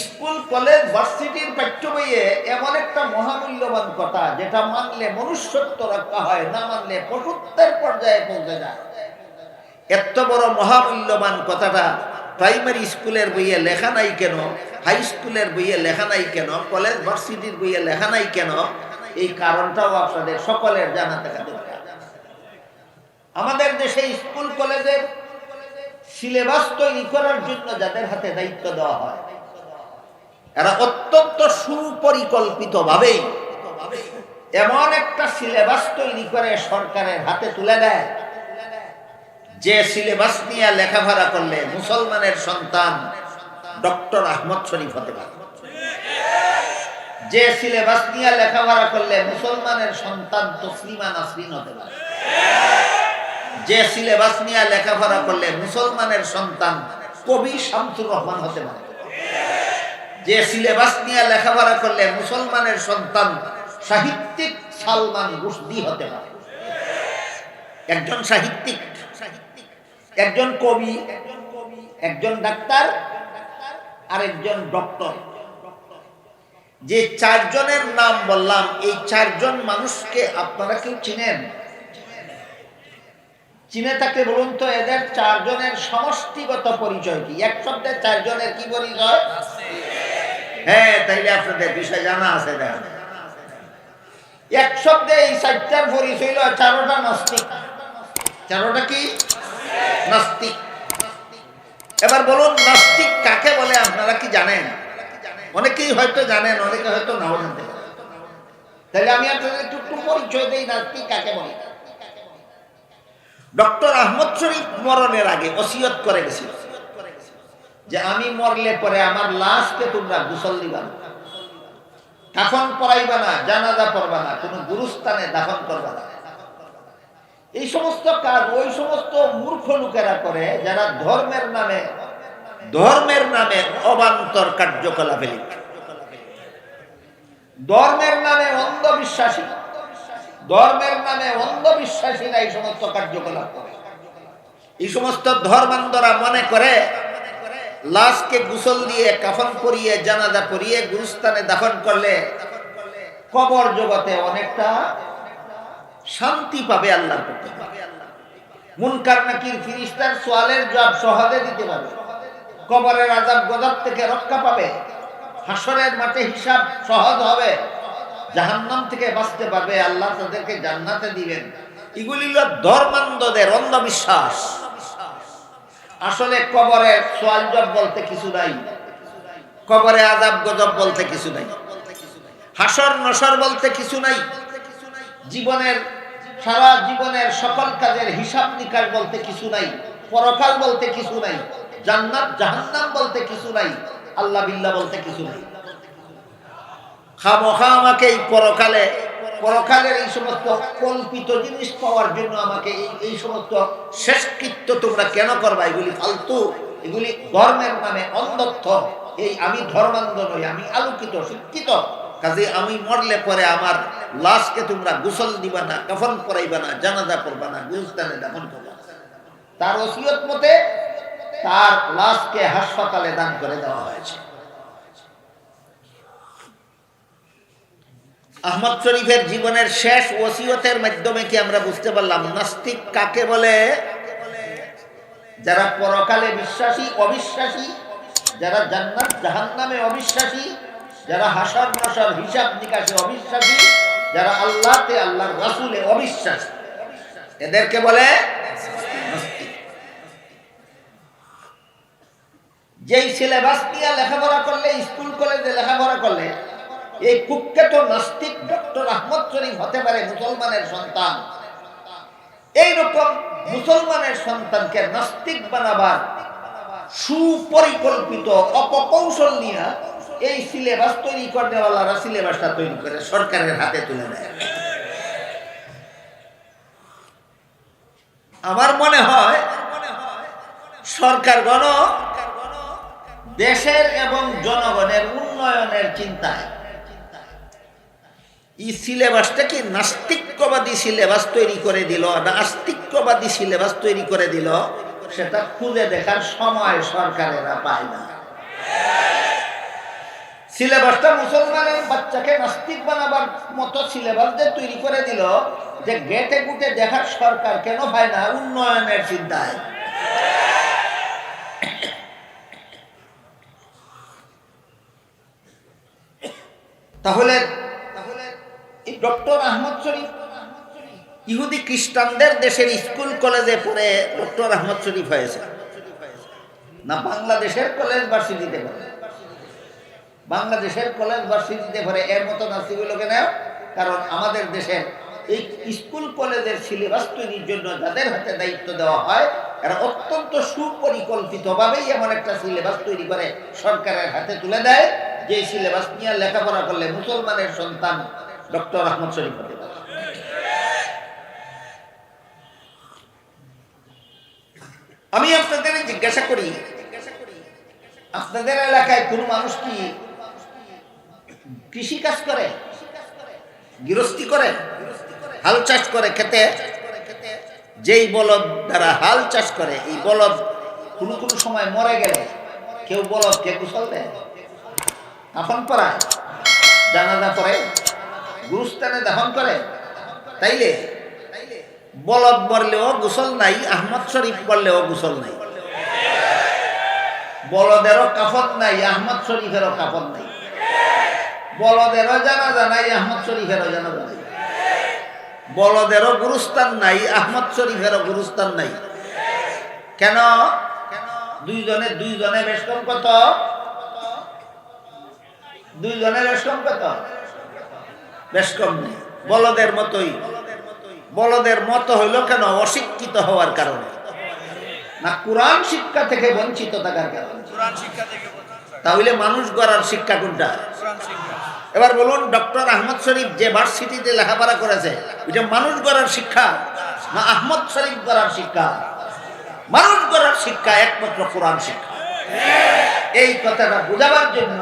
স্কুল কলেজ ভার্সিটির পাঠ্য বইয়ে এমন একটা মহামূল্যবান কথা, যেটা মানলে মনুষ্যত্ব রক্ষা হয়, না মানলে পশুত্বের পর্যায়ে পৌঁছে যায়। এত বড় মহামূল্যবান কথাটা প্রাইমারি স্কুলের বইয়ে লেখা নাই কেন, হাই স্কুলের বইয়ে লেখা নাই কেন, কলেজ ভার্সিটির বইয়ে লেখা নাই কেন, এই কারণটাও আপনাদের সকলের জানা থাকা দরকার। আমাদের দেশে স্কুল কলেজের সিলেবাস তৈরি করার জন্য যাদের হাতে দায়িত্ব দেওয়া হয়, এরা অত্যন্ত সুপরিকল্পিতভাবেই এমন একটা সিলেবাস তৈরি করে সরকারের হাতে তুলে দেয়, যে সিলেবাস নিয়ে লেখাপড়া করলে মুসলমানের সন্তান ডক্টর আহমদ শরীফ হতে পারে, যে সিলেবাস নিয়ে লেখাপড়া করলে মুসলমানের সন্তান তসলিমা নাসরিন হতে পারে, যে সিলেবাস নিয়ে লেখাপড়া করলে মুসলমানের সন্তান কবি শামসুর রহমান হতে পারে, যে সিলেবাস নিয়ে লেখাপড়া করলে মুসলমানের সন্তান সাহিত্যিক সালমান রুশদি হতে পারে। একজন সাহিত্যিক, একজন কবি, একজন ডাক্তার, আর একজন ডক্টর। যে চারজনের নাম বললাম, এই চারজন মানুষকে আপনারা কেউ চিনেন? চিনে থাকলে বলুন তো এদের চারজনের সমষ্টিগত পরিচয় কি? এক শব্দে চারজনের কি পরিচয়? হ্যাঁ, তাইলে আপনাদের বিষয় জানা আছে। এক শব্দে এই চারটার পরিচয় হলো চারোটা নাস্তিক। চারোটা কি? নাস্তিক। এবার বলুন নাস্তিক কাকে বলে আপনারা কি জানেন? অনেকেই হয়তো জানেন, অনেকে হয়তো নাও জানতে পারেন। তাহলে আমি আপনাদের একটু পরিচয় দেই নাস্তিক কাকে বলে। ডক্টর আহমদ শরীফ মরণের আগে ওসিয়ত করে গেছিল যে আমি মরলে পরে আমার লাশকে তোমরা গোসল দিবা না, কাফন পরাইবা না, জানাজা পড়বা না, কোনো গুরুস্থানে দাফন করবা না। এই সমস্ত কাজ ওই সমস্ত মূর্খ লোকেরা করে যারা ধর্মের নামে অবান্তর কার্যকলাপে লিপ্ত, ধর্মের নামে অন্ধবিশ্বাসীরা এই সমস্ত কার্যকলাপ করে। এই সমস্ত ধর্মান্ধরা মনে করে লাশকে গোসল দিয়ে, কাফন পরিয়ে, জানাজা পরিয়ে গুরুস্থানে দাফন করলে কবর জগতে অনেকটা শান্তি পাবে, আল্লাহর পক্ষ থেকে মুনকার নাকির ফেরেশতার সওয়ালের জবাব সহজে দিতে পারবে, কবরের আযাব গজব থেকে রক্ষা পাবে, হাসরের মাঠে হিসাব সহজ হবে, জাহান্নাম থেকে বাঁচতে পারবে, আল্লাহ তাদেরকে জান্নাতে দিবেন। এগুলি হলো ধর্মান্ধদের অন্ধবিশ্বাস। আসলে কবরে সওয়াল জবাব বলতে কিছু নাই, কবরে আযাব গজব বলতে কিছু নাই, হাসর নসর বলতে কিছু নাই, সারা জীবনের সকল কাজের হিসাব নিকাশ বলতে কিছু নাই, পরকাল বলতে কিছু নাই, জান্নাত জাহান্নাম বলতে কিছু নাই, আল্লাহ বিল্লাহ বলতে কিছু নাই। খামোখা আমাকে এই পরকালে পরকালের এই সমস্ত কল্পিত জিনিস পাওয়ার জন্য আমাকে এই সমস্ত শেষকৃত্য তোমরা কেন করবা? এগুলি ফালতু, এগুলি ধর্মের নামে অন্ধত্ব। এই আমি ধর্মান্ধ নই, আমি আলোকিত শিক্ষিত। কাজে আমি মরলে পরে আমার লাশকে তোমরা গোসল দিবা না, কাফন পরাইবা না, জানাজা করবা না, গুলস্তানে দাফন করবা। তার ওসিয়ত মতে তার লাশকে হাসপাতালে দান করে দেওয়া হয়েছে। আহমদ শরীফের জীবনের শেষ ওসিয়তের মাধ্যমে কি আমরা বুঝতে পারলাম নাস্তিক কাকে বলে? যারা পরকালে বিশ্বাসী, অবিশ্বাসী, যারা জান্নাত জাহান্নামে অবিশ্বাসী, যারা হাসর নাসর হিসাব নিকাশে অবিশ্বাসী, যারা আল্লাহতে আল্লাহর রাসূলে অবিশ্বাসী, এদেরকে বলে নাস্তিক। যেই সিলেবাস নিয়ে লেখাপড়া করলে, স্কুল কলেজে লেখাপড়া করলে এই কুখ্যাত নাস্তিক ডক্টর আহমদ শরীফ হতে পারে মুসলমানের সন্তান, এইরকম মুসলমানের সন্তানকে নাস্তিক বানাবার সুপরিকল্পিত অপকৌশল নিয়ে এই সিলেবাস তৈরি করেওয়ালারা সিলেবাসটা তৈরি করে সরকারের হাতে তুলে দেয়। আমার মনে হয় সরকারগণ দেশের এবং জনগণের উন্নয়নের চিন্তায় এই সিলেবাসটা কি নাস্তিক্যবাদী সিলেবাস তৈরি করে দিল না আস্তিক্যবাদী সিলেবাস তৈরি করে দিল, সেটা খুঁজে দেখার সময় সরকারেরা পায় না। সিলেবাসটা মুসলমানের বাচ্চাকে নাস্তিক বানাবার মতো সিলেবাস যে তৈরি করে দিল, যে গেটে গুটে দেখার সরকার কেন পায় না উন্নয়নের চিন্তায়। তাহলে এই ডক্টর আহমদ শরীফ ইহুদি খ্রিস্টানদের দেশের স্কুল কলেজে পড়ে ডক্টর আহমদ শরীফ হয়েছে না বাংলাদেশের কলেজ ভার্সিটিতে পড়ে? বাংলাদেশের কলেজ ভার্সিটিতে পড়ে এর মতো নাস্তিক হলো কেন? কারণ আমাদের দেশের এই স্কুল কলেজের সিলেবাস তৈরির জন্য যাদের হাতে দায়িত্ব দেওয়া হয়, এরা অত্যন্ত সুপরিকল্পিতভাবেই এমন একটা সিলেবাস তৈরি করে সরকারের হাতে তুলে দেয়, যে সিলেবাস নিয়ে লেখাপড়া করলে মুসলমানের সন্তান ডক্টর আহমদ শরীফ হতে পারে। আমি আপনাদের জিজ্ঞাসা করি, আপনাদের এলাকায় কোন মানুষ কি কৃষি কাজ করে, গৃহস্থী করে, হাল চাষ করে খেতে? যেই বলদ দ্বারা হাল চাষ করে, এই বলদ কোনো কোনো সময় মরে গেলে কেউ বলদকে গোসল দেয়, কাফন পরায়, জানাজা করে, গুরুস্থানে দাফন করে। তাইলে বলদ মরলেও গোসল নাই, আহমদ শরীফ পড়লেও গোসল নাই। বলদেরও কাফন নাই, আহমদ শরীফেরও কাফন নাই। বলদেরও জানাজা নাই, আহমদ শরীফেরও জানাজা নাই। বলদেরও গুরুস্থান নাই, আহমদ শরীফেরও গুরুস্থান নাই। কেন? দুইজনে বেশ কম কত? দুইজনে বেশ কম কত? বেশ কম নেই। বলদের মতোই। বলদের মতো হইল কেন? অশিক্ষিত হওয়ার কারণে, না কোরআন শিক্ষা থেকে বঞ্চিত থাকার কারণে। তাহলে মানুষ গড়ার শিক্ষা কোনটা? এবার বলুন, ডক্টর আহমদ শরীফ যে ভার্সিটিতে লেখাপড়া করেছে, এটা মানুষ গড়ার শিক্ষা না আহমদ শরীফ গড়ার শিক্ষা? মানুষ গড়ার শিক্ষা একমাত্র কোরআন শিক্ষা। এই কথাটা বোঝাবার জন্য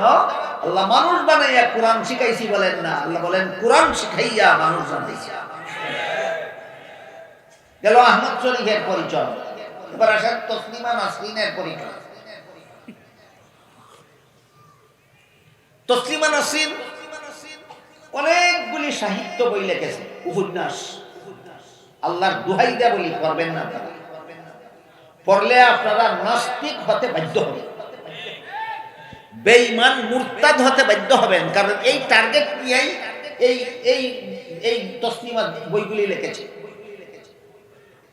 আল্লাহ মানুষ বানাইয়া কোরআন শিখাইছি বলেন না, আল্লাহ বলেন কোরআন শিখাইয়া মানুষ বানাইছি। গেল আহমদ শরীফের পরিচয়। এবার আসেন তসলিমা নাসরিনের পরিচয়। তসলিমা নাসরিন অনেকগুলি সাহিত্য বই লিখেছে, উপন্যাস। আল্লাহর দোহাই দেয়া বলি, করবেন না তারা। পড়লে আপনারা নাস্তিক হতে বাধ্য হবেন, বেঈমান মুরতাদ হতে বাধ্য হবেন। কারণ এই টার্গেট নিয়েই এই তসলিমা বইগুলি লিখেছে।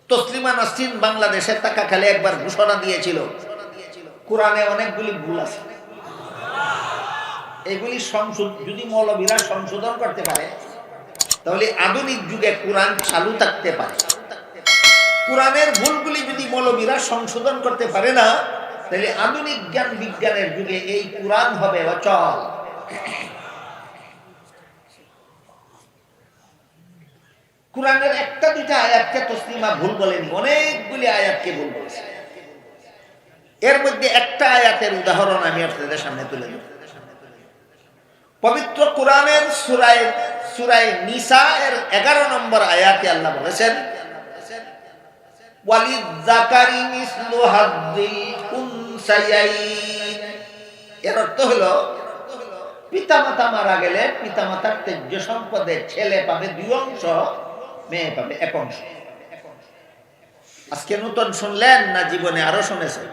তসলিমা নাসরিন বাংলাদেশে থাকাকালে একবার ঘোষণা দিয়েছিল, কোরআনে অনেকগুলি ভুল আছে, এগুলি যদি মৌলবীরা সংশোধন করতে পারে তাহলে আধুনিক যুগে কোরআন চালু থাকতে পারে। কোরআনের ভুলগুলি যদি মৌলবীরা সংশোধন করতে পারে না, তাহলে আধুনিক জ্ঞান বিজ্ঞানের যুগে এই কোরআন হবে অচল। কোরআনের একটা দুইটা আয়াতকে তসলিমা ভুল বলেনি, অনেকগুলি আয়াতকে ভুল বলেছে। এর মধ্যে একটা আয়াতের উদাহরণ আমি আপনাদের সামনে তুলে দেব। পবিত্র কোরআনের সূরায়ে নিসা এর 11 নম্বর আয়াতে আল্লাহ বলেছেন, ওয়ালিযাকারি মিসলু হাদ্দিল উনসায়াইন। এর অর্থ হলো পিতামাতা মারা গেলে পিতামাতার তেজ্য সম্পদের ছেলে পাবে 2 অংশ, মেয়ে পাবে 1 অংশ। আজকে নতুন শুনলেন না জীবনে আরো শুনেছেন?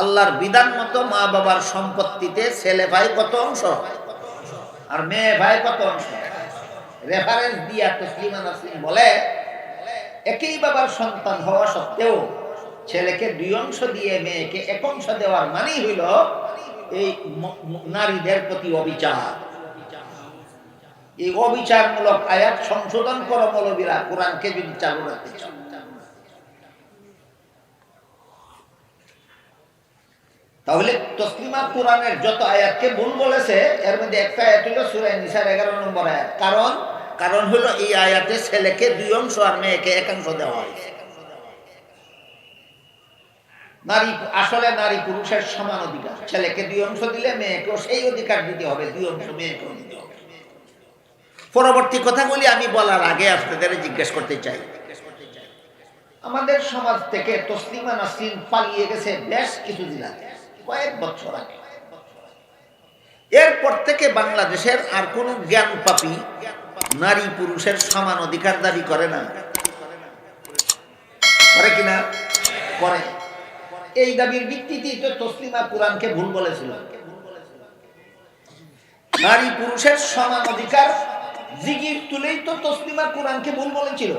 আল্লাহর বিধান মতো মা বাবার সম্পত্তিতে ছেলে ভাই কত অংশ আর মেয়ে ভাই কত অংশ? রেফারেন্স দিয়া তসলিমা নাসরিন বলে, একই বাবার সন্তান হওয়া সত্ত্বেও ছেলেকে 2 অংশ দিয়ে মেয়েকে 1 অংশ দেওয়ার মানেই হইল এই নারীদের প্রতি অবিচার। এই অবিচারমূলক আয়াত সংশোধন করো মৌলবীরা, কোরআনকে যদি চালু রাখতে চাও। তাহলে তসলিমা কোরআনের যত আয়াতকে ভুল বলেছে এর মধ্যে একটা আয়াত হলো সূরা নিসার 11 নম্বর আয়াত। কারণ হলো এই আয়াতে ছেলেকে 2 অংশ আর মেয়েকে 1 অংশ দেওয়া হয়েছে। আসলে নারী পুরুষের সমান অধিকার। ছেলেকে 2 অংশ দিলে মেয়েকেও সেই অধিকার দিতে হবে, 2 অংশ মেয়েকেও দিতে হবে। পরবর্তী কথাগুলি আমি বলার আগে আপনাদের জিজ্ঞেস করতে চাই, আমাদের সমাজ থেকে তসলিমা নাসরিন পালিয়ে গেছে বেশ কিছুদিন আগে, কয়েক বছর আগে। এরপর থেকে বাংলাদেশের আর কোন জ্ঞান পাপী নারী পুরুষের সমান অধিকার দাবি করে না, করে কিনা? করে। এই দাবির ভিত্তিতেই তো তসলিমা কোরআনকে ভুল বলেছিল। নারী পুরুষের সমান অধিকার জিগির তুলেই তো তসলিমা কোরআনকে ভুল বলেছিল।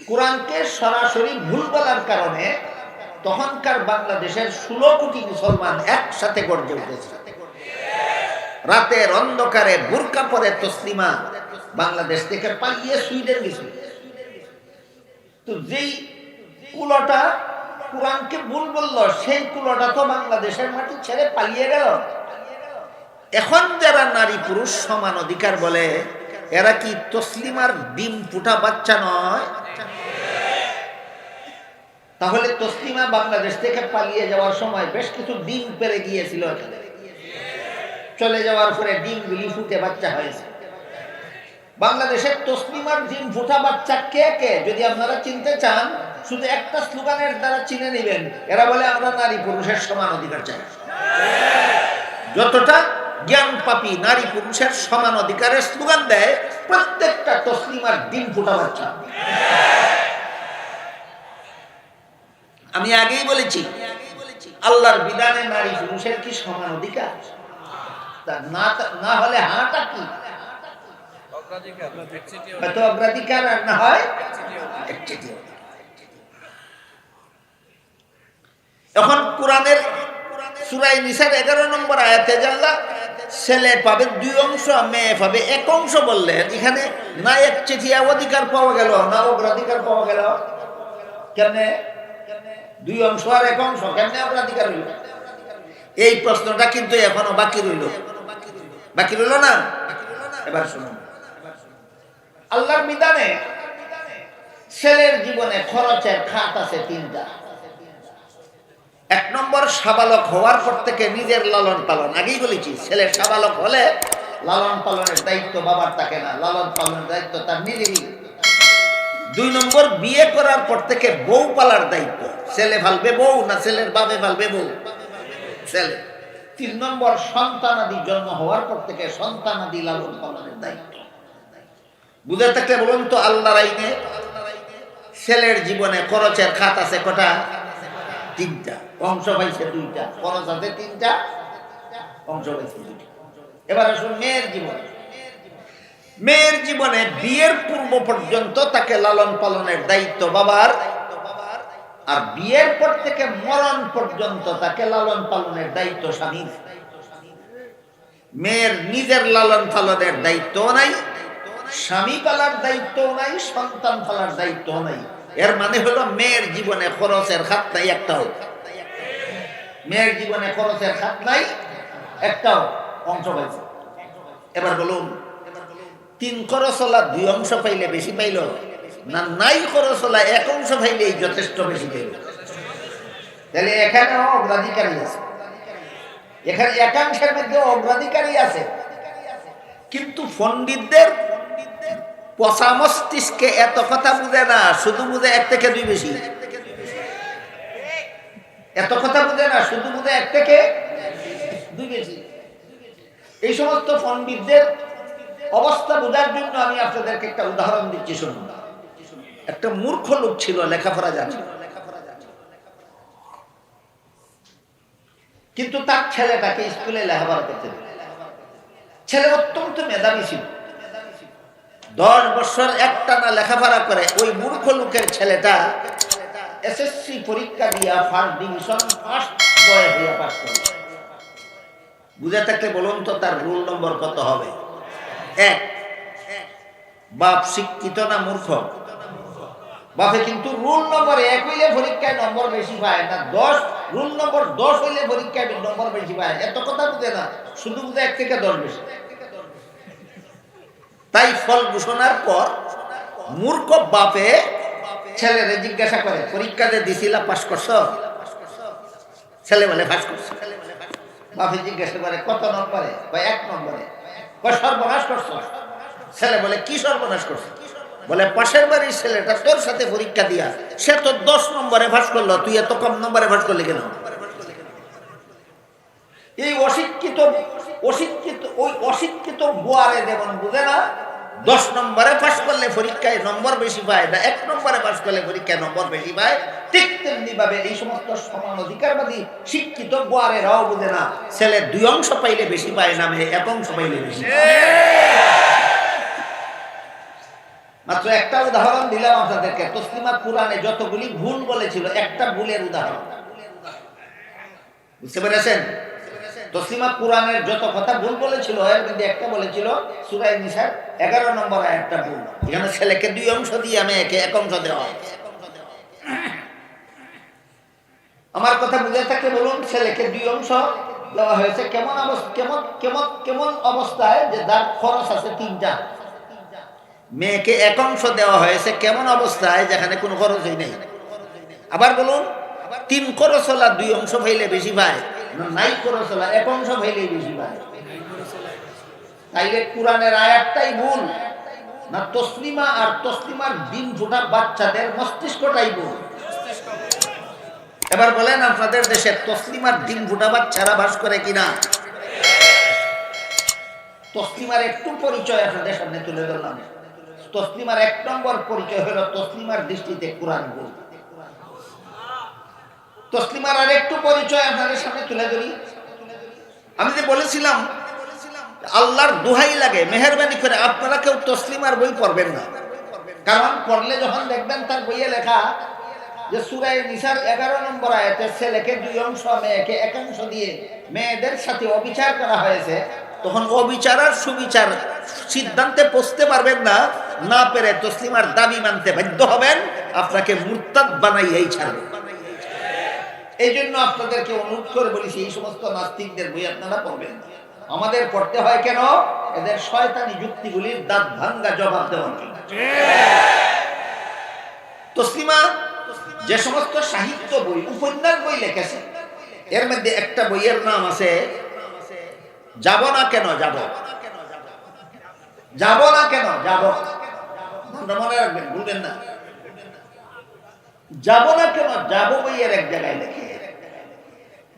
কোরআনকে সরাসরি ভুল বলার কারণে তখনকার বাংলাদেশের 16 কোটি মুসলমান একসাথে গর্জে উঠেছে। রাতের অন্ধকারে বুরকা পরে তসলিমা বাংলাদেশ থেকে পালিয়ে সুইডেন গেছিল। তো যেই কুলোটা কোরআনকে ভুল বলল, সেই কুলোটা তো বাংলাদেশের মাটি ছেড়ে পালিয়ে গেল। এখন যারা নারী পুরুষ সমান অধিকার বলে, এরা কি তসলিমার ডিম ফুটা বাচ্চা নয়? তাহলে তসলিমা বাংলাদেশ থেকে পালিয়ে যাওয়ার সময় বেশ কিছু ডিম পেরে গিয়েছিল। চলে যাওয়ার পরে ডিমগুলি ফুটে বাচ্চা হয়েছে। বাংলাদেশের তসলিমার ডিম ফুটা বাচ্চা কে কে যদি আপনারা চিনতে চান, শুধু একটা স্লোগানের দ্বারা চিনে নেবেন। এরা বলে আমরা নারী পুরুষের সমান অধিকার চাই। যতটা জ্ঞান পাপী নারী পুরুষের সমান অধিকারের স্লোগান দেয়, প্রত্যেকটা তসলিমার ডিম ফুটা বাচ্চা। আমি আগেই বলেছি, আল্লাহর বিধানে নারী পুরুষের কি সমান অধিকার? না হলে হাঁটা কি হয়তো অগ্রাধিকার, আর না হয় এখন কোরআনের সূরা নিসার 11 নম্বর আয়াতে জানলা ছেলে পাবে 2 অংশ, মেয়ে পাবে 1 অংশ বললেন। এখানে না একচেটিয়া অধিকার পাওয়া গেল, না অগ্রাধিকার পাওয়া গেল। কেমনে 2 অংশ আর 1 অংশ কেমনে অগ্রাধিকার হইল? এই প্রশ্নটা কিন্তু এখনো বাকি রইল না? এবার শুনুন, আল্লাহর বিধানে ছেলের জীবনে খরচের খাত আছে 3টা। 1 নম্বর, সাবালক হওয়ার পর থেকে নিজের লালন পালন। আগেই বলেছি, ছেলে সাবালক হলে লালন পালনের দায়িত্ব বাবার থাকে না, লালন পালনের দায়িত্ব তার নিজেরই। 2 নম্বর, বিয়ে করার পর থেকে বউ পালার দায়িত্ব। ছেলে ফালবে বউ না ছেলের বাপে ফালবে বউ? ছেলে। 3 নম্বর, সন্তানাদি জন্ম হওয়ার পর থেকে সন্তানাদি লালন পালনের দায়িত্ব। বুঝে থাকলে বলুন তো, আল্লাহর আইনে ছেলের জীবনে খরচের খাত আছে কটা? 3টা। অংশ পাইছে 2টা, খরচ আছে 3টা, অংশ পাইছে 2টা। এবার আসুন মেয়ের জীবনে। মেয়ের জীবনে বিয়ের পূর্ব পর্যন্ত তাকে লালন পালনের দায়িত্ব বাবার, আর বিয়ের পর থেকে মরণ পর্যন্ত তাকে লালন পালনের দায়িত্ব স্বামীর। মেয়ের নিজের লালন পালনের দায়িত্ব নাই, স্বামী পালার দায়িত্ব নাই, সন্তান পালার দায়িত্ব নাই। এর মানে হলো মেয়ের জীবনে খরচের খাত নাই একটাও। মেয়ের জীবনে খরচের খাত নাই একটাও, অংশ পাইছে। এবার বলুন, তিন খরচলা দুই অংশ পাইলে বেশি পাইল না নাই খরচলা এক অংশ পাইলেই যথেষ্ট বেশি পাইল? তাহলে এখানেও অগ্রাধিকারী আছে, এখানে একাংশের মধ্যে অগ্রাধিকারী আছে। কিন্তু পণ্ডিতদের পচা মস্তিষ্কে এত কথা বুঝে না, শুধু বুঝে এক থেকে দুই বেশি। এত কথা বুঝে না, শুধু বুঝে এক থেকে দুই বেশি। এই সমস্ত পণ্ডিতদের অবস্থা বোঝার জন্য আমি আপনাদেরকে একটা উদাহরণ দিচ্ছি, শুনুন। একটা মূর্খ লোক ছিল, লেখাপড়া জানে, কিন্তু তার ছেলেটাকে স্কুলে লেখাপড়া করতে দিল। ছেলে অত্যন্ত মেধাবী ছিল, 10 বছর একটানা লেখাপড়া করে ওই মূর্খ লোকের ছেলেটা এসএসসি পরীক্ষা দিয়া ফার্স্ট ডিভিশন ফার্স্ট বয় হইয়া পাস করে। বুঝে থাকলে বলুন তো তার রোল নম্বর কত হবে? 1। বাপ শিক্ষিত না মূর্খ? বাপে কিন্তু রুল নম্বর 1 হইলে পরীক্ষায় নম্বর বেশি পায় না, 10 রুল নম্বর 10 হইলে পরীক্ষায় নম্বর বেশি পায়। এত কথা বুঝে না, শুধু বুঝে 1 থেকে 10 বেশি। তাই ফল ঘোষণার পর মূর্খ বাপে ছেলেরে জিজ্ঞাসা করে, পরীক্ষাতে দিছিলা, পাস করছ? ছেলে বলে পাস করছ। বাপে জিজ্ঞাসা করে কত নম্বরে? 1 নম্বরে। সর্বনাশ করছ। ছেলে বলে কি সর্বনাশ করছ? বলে পাশের বাড়ির ছেলেটা তোর সাথে পরীক্ষা দিয়া সে তো 10 নম্বরে পাস করলো, তুই এত কম নম্বরে পাস করলি কেন? এই অশিক্ষিত বুয়ারে যেমন বুঝে না 10 নম্বরে পাস করলে পরীক্ষায় নম্বর বেশি পায় না, 1 নম্বরে পাস করলে পরীক্ষায় নম্বর বেশি পায়, ঠিক তেমনি ভাবে এই সমস্ত সমান অধিকারবাদী শিক্ষিত বুয়ারেরাও বুঝে না ছেলে 2 অংশ পাইলে বেশি পায় না, মেয়ে 1 অংশ পাইলে বেশি পায়। মাত্র একটা উদাহরণ দিলাম আপনাদেরকে। তসলিমা কুরআনে যতগুলি ভুল বলেছিল, একটা ভুলের উদাহরণ। বুঝতে পেরেছেন? তসলিমা কুরআনের যত কথা ভুল বলেছিল এর মধ্যে একটা বলেছিল সূরা নিসার 11 নম্বর আয়াতটা ভুল। এখানে ছেলেকে 2 অংশ দিয়ে মেয়েকে 1 অংশ দেওয়া। আমার কথা বুঝে থাকলে বলুন, ছেলেকে 2 অংশ দেওয়া হয়েছে কেমন কেমন অবস্থায় যে যার খরচ আছে 3টা, মেয়েকে 1 অংশ দেওয়া হয়েছে কেমন অবস্থায় যেখানে কোনো খরচই নেই। আবার বলুন, 3 খরচলা 2 অংশ পাইলে বেশি পায় না নাই খরচলা 1 অংশ পাইলেই বেশি পায়? তাইলে কুরআনের আয়াতটাই ভুল না তসলিমা আর তসলিমার ডিম ফোটা বাচ্চাদের মস্তিষ্কটাই ভুল? এবার বলেন, আপনাদের দেশে তসলিমার ডিম ফোটা বাচ্চারা বাস করে কিনা? তসলিমার একটু পরিচয় আপনাদের সামনে তুলে ধরলাম। তসলিমার 1 নম্বর পরিচয় হলো তসলিমার দৃষ্টিতে কোরআন ভুল। তসলিমার আর একটু পরিচয় আপনাদের সামনে তুলে ধরি। আমি যে বলেছিলাম আল্লাহর দোহাই লাগে, মেহেরবানি করে আপনারা কেউ তসলিমার বই পড়বেন না, কারণ পড়লে যখন দেখবেন তার বইয়ে লেখা যে সূরা নিসার 11 নম্বর আয়াতে ছেলেকে 2 অংশ মেয়েকে 1 অংশ দিয়ে মেয়েদের সাথে অবিচার করা হয়েছে, তখন অবিচার আর সুবিচার সিদ্ধান্তে পৌঁছতে পারবেন না, না পেরে তসলিমার দাবি মানতে বাধ্য হবেন, আপনাকে মুরতাদ বানাইয়াই ছাড়বে। এই জন্য আপনাদেরকে অনুরোধ করে বলেছি, এই সমস্ত নাস্তিকদের বই আপনারা পড়বেন। আমাদের পড়তে হয় কেন? এদের শয়তানি যুক্তিগুলির দাঁত ভাঙ্গা জবাব দেওয়ার জন্য। তসলিমা যে সমস্ত সাহিত্য বই, উপন্যাস বই লিখেছে, এর মধ্যে একটা বইয়ের নাম আছে যাব না কেন যাব, যাব না কেন যাব, মনে রাখবেন, ভুলবেন না। যাব না কেন যাব বইয়ের এক জায়গায় লেখে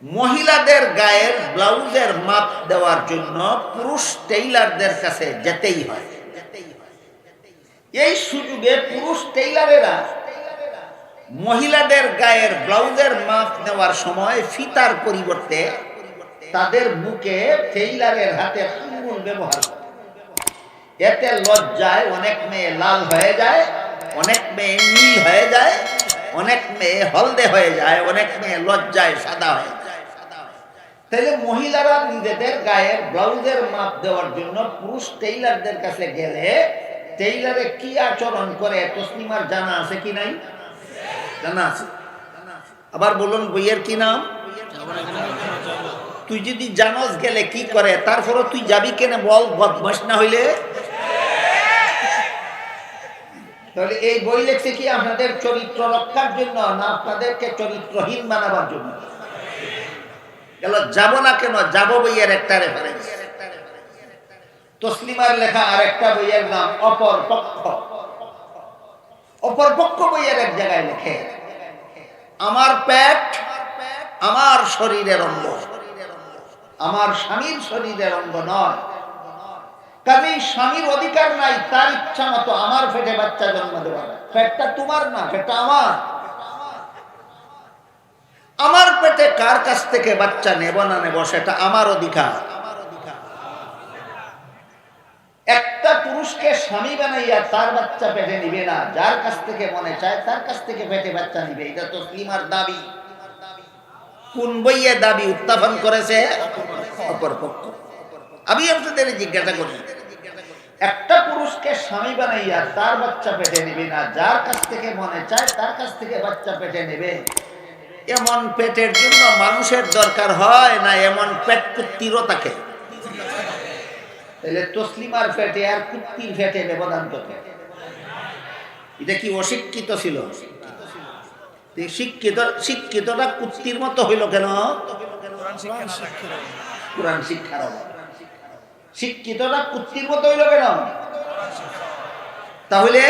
মহিলাদের গায়ের ব্লাউজের মাপ দেওয়ার জন্য পুরুষ টেইলারদের কাছে যেতেই হয়। এই সুযোগে পুরুষ টেইলারেরা মহিলাদের গায়ের ব্লাউজের মাপ নেওয়ার সময় ফিতার পরিবর্তে তাদের বুকে টেইলারের হাতে আঙ্গুল ব্যবহার করে। এতে লজ্জায় অনেক মেয়ে লাল হয়ে যায়, অনেক মেয়ে নীল হয়ে যায়, অনেক মেয়ে হলদে হয়ে যায়, অনেক মেয়ে লজ্জায় সাদা হয়ে যায়। তাহলে মহিলারা নিজেদের গায়ের ব্লাউজের মাপ দেওয়ার জন্য পুরুষ টেইলারদের কাছে গেলে টেইলারে কি আচরণ করে তসলিমার জানা আছে কি নাই? জানা আছে। আবার বলুন, বইয়ের কি নাম? তুই যদি জানস গেলে কি করে, তারপরও তুই যাবি কেন বল, বদমাশ না হইলে? তাহলে এই বই লেখছে কি আপনাদের চরিত্র রক্ষার জন্য না আপনাদেরকে চরিত্রহীন বানাবার জন্য? গেল যাব না কেন, যাব বইয়ের একটা রেফারেন্স। তসলিমার লেখা আরেকটা বইয়ের নাম অপরপক্ষ। অপরপক্ষ বইয়ের এক জায়গায় লেখে, আমার পেট আমার শরীরের অঙ্গ, আমার স্বামীর শরীরের অঙ্গ নয়। কাজেই স্বামীর অধিকার নাই তার ইচ্ছা মতো আমার পেটে বাচ্চা জন্ম দেওয়ার। পেটটা তোমার না, পেটটা আমার। আমার পেটে কার কাছ থেকে বাচ্চা নেব না নেব সেটা আমার অধিকার। একটা পুরুষকে স্বামী বানাইয়া তার বাচ্চা পেটে নিবে না, যার কাছ থেকে মনে চায় তার কাছ থেকে পেটে বাচ্চা নিবে। এটা তো তসলিমার দাবি। কোন বইয়ে দাবি উত্থাপন করেছে? অপরপক্ষ। আমি আপনাদের জিজ্ঞাসা করি, একটা পুরুষকে স্বামী বানাইয়া তার বাচ্চা পেটে নিবে না, যার কাছ থেকে মনে চায় তার কাছ থেকে বাচ্চা পেটে নেবে, এমন পেটের জন্য মানুষের দরকার হয় না? এমন পেট কুত্তিরও থাকে। তাহলে তসলিমার পেটে আর কুত্তির পেটে ব্যবধান কত? এটা কি অশিক্ষিত ছিল? শিক্ষিতটা কুত্তির মতো হইল কেন? কোরআন শিক্ষার অভাব। শিক্ষিতটা কুত্তির মতো হইল কেন? তাহলে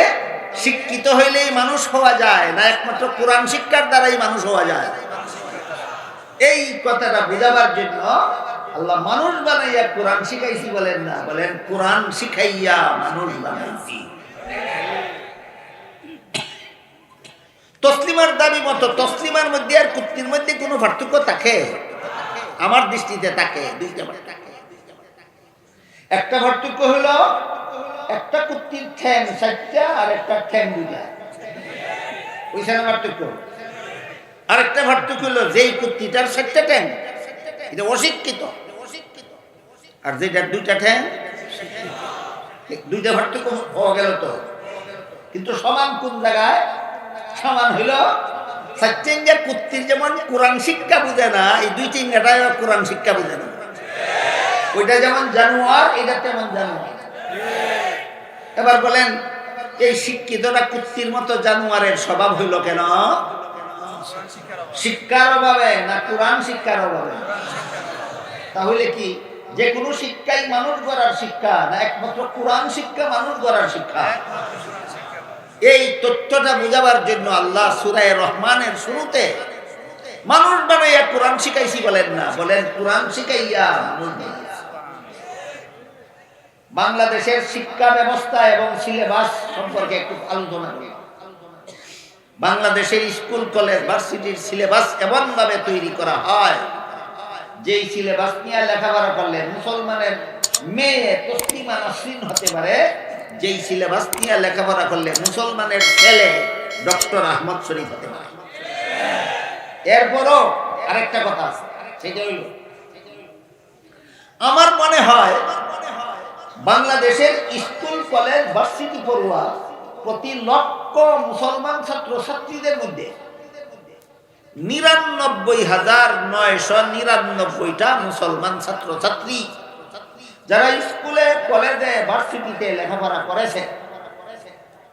শিক্ষিত হইলেই মানুষ হওয়া যায় না, একমাত্র কোরআন শিক্ষার দ্বারাই মানুষ হওয়া যায়। এই কথাটা বোঝাবার জন্য আল্লাহ মানুষ বানাইয়া কোরআন শিখাইছি বলেন না, বলেন কোরআন শিখাইয়া মানুষ বানাইছি। তসলিমার দাবি মতো তসলিমার মধ্যে আর কুত্তির মধ্যে কোনো পার্থক্য থাকে? আমার দৃষ্টিতে থাকে দুইটা। একটা পার্থক্য হলো একটা কুত্তির ঠ্যাং 4টা আর একটা ঠ্যাং 2টা, ওইখানে পার্থক্য। আরেকটা পার্থক্য হলো যেই কুত্তিটার 4টা ঠ্যাং এটা অশিক্ষিত, আর যেটার 2টা ঠ্যাং, 2টা পার্থক্য হওয়া গেল তো। কিন্তু সমান কোন জায়গায়? সমান হইল 4 ঠ্যাঙ্গের কুত্তির যেমন কোরআন শিক্ষা বুঝে না, এই 2 ঠ্যাঙ্গাটাই কোরআন শিক্ষা বুঝে না। ওইটা যেমন জানোয়ার, এটা তেমন জানোয়ার। এবার বলেন এই শিক্ষিতরা কুত্তির মতো জানোয়ারের স্বভাব হইল কেন? শিক্ষার অভাবে না কোরআন শিক্ষার অভাবে? তাহলে কি যে কোনো শিক্ষাই মানুষ গড়ার শিক্ষা না একমাত্র কোরআন শিক্ষা মানুষ গড়ার শিক্ষা? এই তথ্যটা বোঝাবার জন্য আল্লাহ সূরা রহমানের শুরুতে মানুষ বানাইয়া কোরআন শিখাইছি বলেন না, বলেন কোরআন শিখাইয়া মানুষ বানাইছি। বাংলাদেশের শিক্ষা ব্যবস্থা এবং সিলেবাস সম্পর্কে একটু আলোচনা করি। বাংলাদেশের স্কুল কলেজ ভার্সিটির সিলেবাস এমন ভাবে তৈরি করা হয়, যেই সিলেবাস নিয়ে লেখাপড়া করলে মুসলমানের মেয়ে তসলিমা নাসরিন হতে পারে, যেই সিলেবাস নিয়ে লেখাপড়া করলে মুসলমানের ছেলে ডক্টর আহমদ শরীফ হতে পারে। এরপরও আরেকটা কথা আছে, সেটা হইল আমার মনে হয় বাংলাদেশের স্কুল কলেজ ভার্সিটি পড়ুয়া প্রতি লক্ষ মুসলমান ছাত্র ছাত্রীদের মধ্যে 99,999টা মুসলমান ছাত্র ছাত্রী যারা স্কুলে কলেজে ভার্সিটিতে লেখাপড়া করেছে,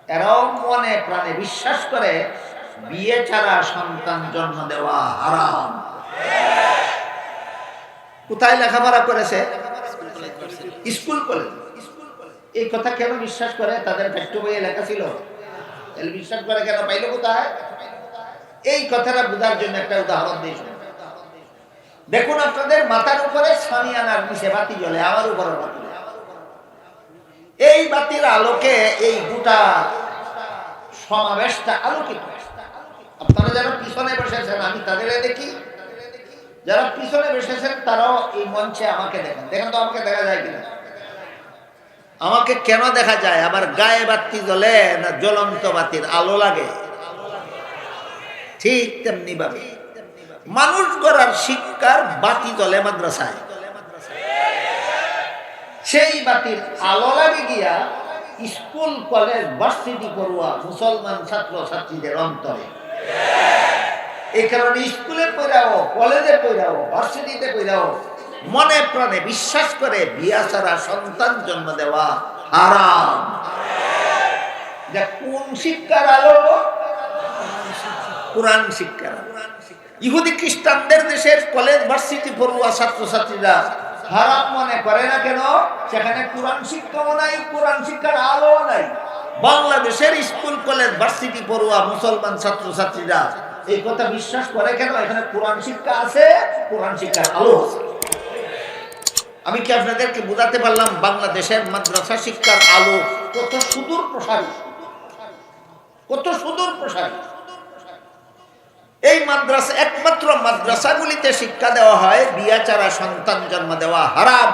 এরাও মনে প্রাণে বিশ্বাস করে বিয়ে ছাড়া সন্তান জন্ম দেওয়া হারাম। কোথায় লেখাপড়া করেছে? School college. এই কথা কেন বিশ্বাস করে? তাদের পাঠ্য বইয়ে লেখা ছিল। তাহলে বিশ্বাস করে কেন? পাইল কোথায়? এই কথাটা বোঝার জন্য একটা উদাহরণ দিই। দেখুন আপনাদের মাথার উপরে সামিয়ানার নিচে বাতি জ্বলে, আমার উপরে বাতি। এই বাতির আলোকে এই গোটা সমাবেশটা আলোকিত। আপনারা যারা পিছনে বসেছেন আমি তাদের দেখি, যারা পিছনে বসেছেন তারাও এই মঞ্চে আমাকে দেখেন। দেখেন তো আমাকে দেখা যায় কিনা? আমাকে কেন দেখা যায়? আমার গায়ে বাতি জ্বলে না জ্বলন্ত বাতির আলো লাগে? ঠিক তেমনি ভাবে মানুষ গড়ার শিক্ষার বাতি জ্বলে মাদ্রাসায়, সেই বাতির আলো লাগে গিয়া স্কুল কলেজ ভার্সিটি পড়ুয়া মুসলমান ছাত্র ছাত্রীদের অন্তরে। এই কারণে স্কুলে পড়াও, কলেজে পড়াও, ভার্সিটিতে পড়াও মনে প্রাণে বিশ্বাস করে বিয়া ছাড়া সন্তান জন্ম দেওয়া হারাম। যে কোন শিক্ষার আলো? কোরআন শিক্ষার আলো। ইহুদি খ্রিস্টানদের দেশের কলেজ ভার্সিটি পড়ুয়া ছাত্রছাত্রীরা হারাম মনে করে না কেন? সেখানে কোরআন শিক্ষাও নাই, কোরআন শিক্ষার আলো নাই। বাংলাদেশের স্কুল কলেজ ভার্সিটি পড়ুয়া মুসলমান ছাত্রছাত্রীরা এই কথা বিশ্বাস করে কেন? এখানে কোরআন শিক্ষা আছে, কোরআন শিক্ষার আলো আছে। আমি কি আপনাদেরকে বোঝাতে পারলাম বাংলাদেশের মাদ্রাসা শিক্ষার আলো কত সুদূর প্রসারী, কত সুদূর প্রসারী। এই মাদ্রাসা, একমাত্র মাদ্রাসাগুলিতে শিক্ষা দেওয়া হয় বিয়া ছাড়া সন্তান জন্ম দেওয়া হারাম।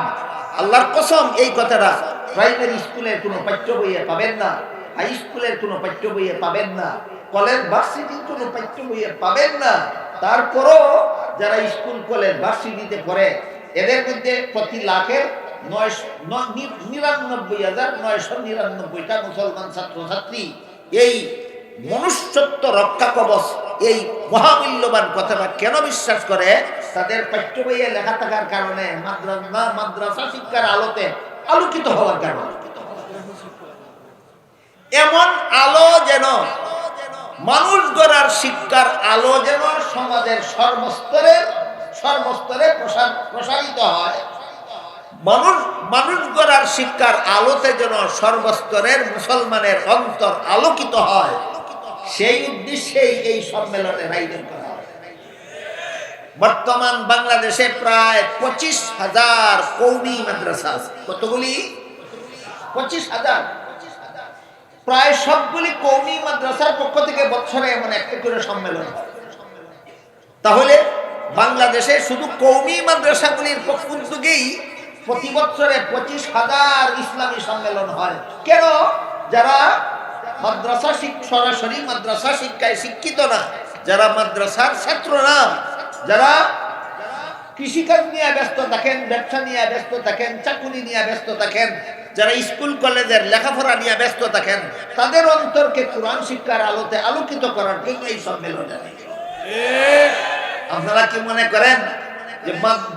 আল্লাহর কসম, এই কথাটা প্রাইমারি স্কুলের কোনো পাঠ্য বইয়ে পাবেন না, হাই স্কুলের কোনো পাঠ্য বইয়ে পাবেন না, কলেজ ভার্সিটির কোনো পাঠ্য বইয়ে পাবেন না। তারপরও যারা স্কুল কলেজ ভার্সিটিতে পড়ে এদের মধ্যে প্রতি লাখের 99,999টা মুসলমান ছাত্রছাত্রী এই মনুষ্যত্ব রক্ষা কবচ, এই মহামূল্যবান কথাটা কেন বিশ্বাস করে? তাদের পাঠ্য বইয়ে লেখা থাকার কারণে, মাদ্রাসা শিক্ষার আলোতে আলোকিত হওয়ার কারণে। এমন আলো যেন মানুষ গড়ার শিক্ষার আলো যেন সমাজের সর্বস্তরে প্রসারিত হয়। মানুষ গড়ার শিক্ষার আলোতে যেন সর্বস্তরের মুসলমানের অন্তর আলোকিত হয়, সেই উদ্দেশ্যেই এই সম্মেলনের আয়োজন করা হয়। বর্তমান বাংলাদেশে প্রায় 25,000 কওমি মাদ্রাসা আছে। কতগুলি? 25,000। প্রায় সবগুলি কওমি মাদ্রাসার পক্ষ থেকে বছরে এমন একটা করে সম্মেলন হয়। তাহলে বাংলাদেশে শুধু কওমি মাদ্রাসাগুলির উদ্যোগেই প্রতি বছরে 25,000 ইসলামী সম্মেলন হয়। কেন? যারা মাদ্রাসা সরাসরি মাদ্রাসা শিক্ষায় শিক্ষিত না, যারা মাদ্রাসার ছাত্র না, যারা কৃষিকাজ নিয়ে ব্যস্ত থাকেন, ব্যবসা নিয়ে ব্যস্ত থাকেন, চাকুরি নিয়ে ব্যস্ত থাকেন, যারা স্কুল কলেজের লেখাপড়া নিয়ে ব্যস্ত থাকেন, তাদের অন্তরকে কোরআন শিক্ষার আলোতে আলোকিত করার জন্য এই সম্মেলন। আপনারা কি মনে করেন যে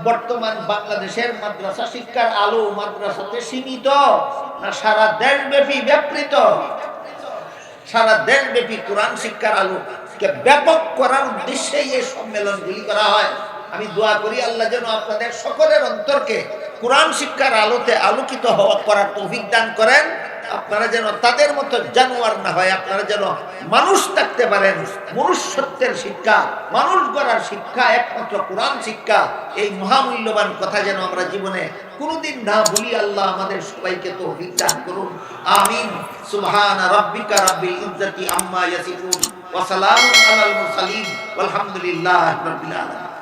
বর্তমান বাংলাদেশের মাদ্রাসা শিক্ষার আলো মাদ্রাসাতে সীমিত, না সারা দেশব্যাপী ব্যাপৃত? সারা দেশব্যাপী কোরআন শিক্ষার আলোকে ব্যাপক করার উদ্দেশ্যে এই সম্মেলনগুলি করা হয়। আমি দোয়া করি আল্লাহ যেন আপনাদের সকলের অন্তরকে কোরআন শিক্ষার আলোতে আলোকিত করার তৌফিক দান করেন। আপনারা যেন তাদের মতো জানোয়ার না হয়, আপনারা যেন মানুষ থাকতে পারেন। মনুষ্যত্বের শিক্ষা, মানুষ গড়ার শিক্ষা একমাত্র কোরআন শিক্ষা। এই মহামূল্যবান কথা যেন আমরা জীবনে কোনোদিন না ভুলি। আল্লাহ আমাদের সবাইকে তৌফিক দান করুন। আমিন। সুবহানা রাব্বিকা রাব্বিল ইজ্জাতি আম্মা ইয়াসিফুন ওয়া সালামুন আলাল মুরসালিন ওয়ালহামদুলিল্লাহি রাব্বিল আলামিন।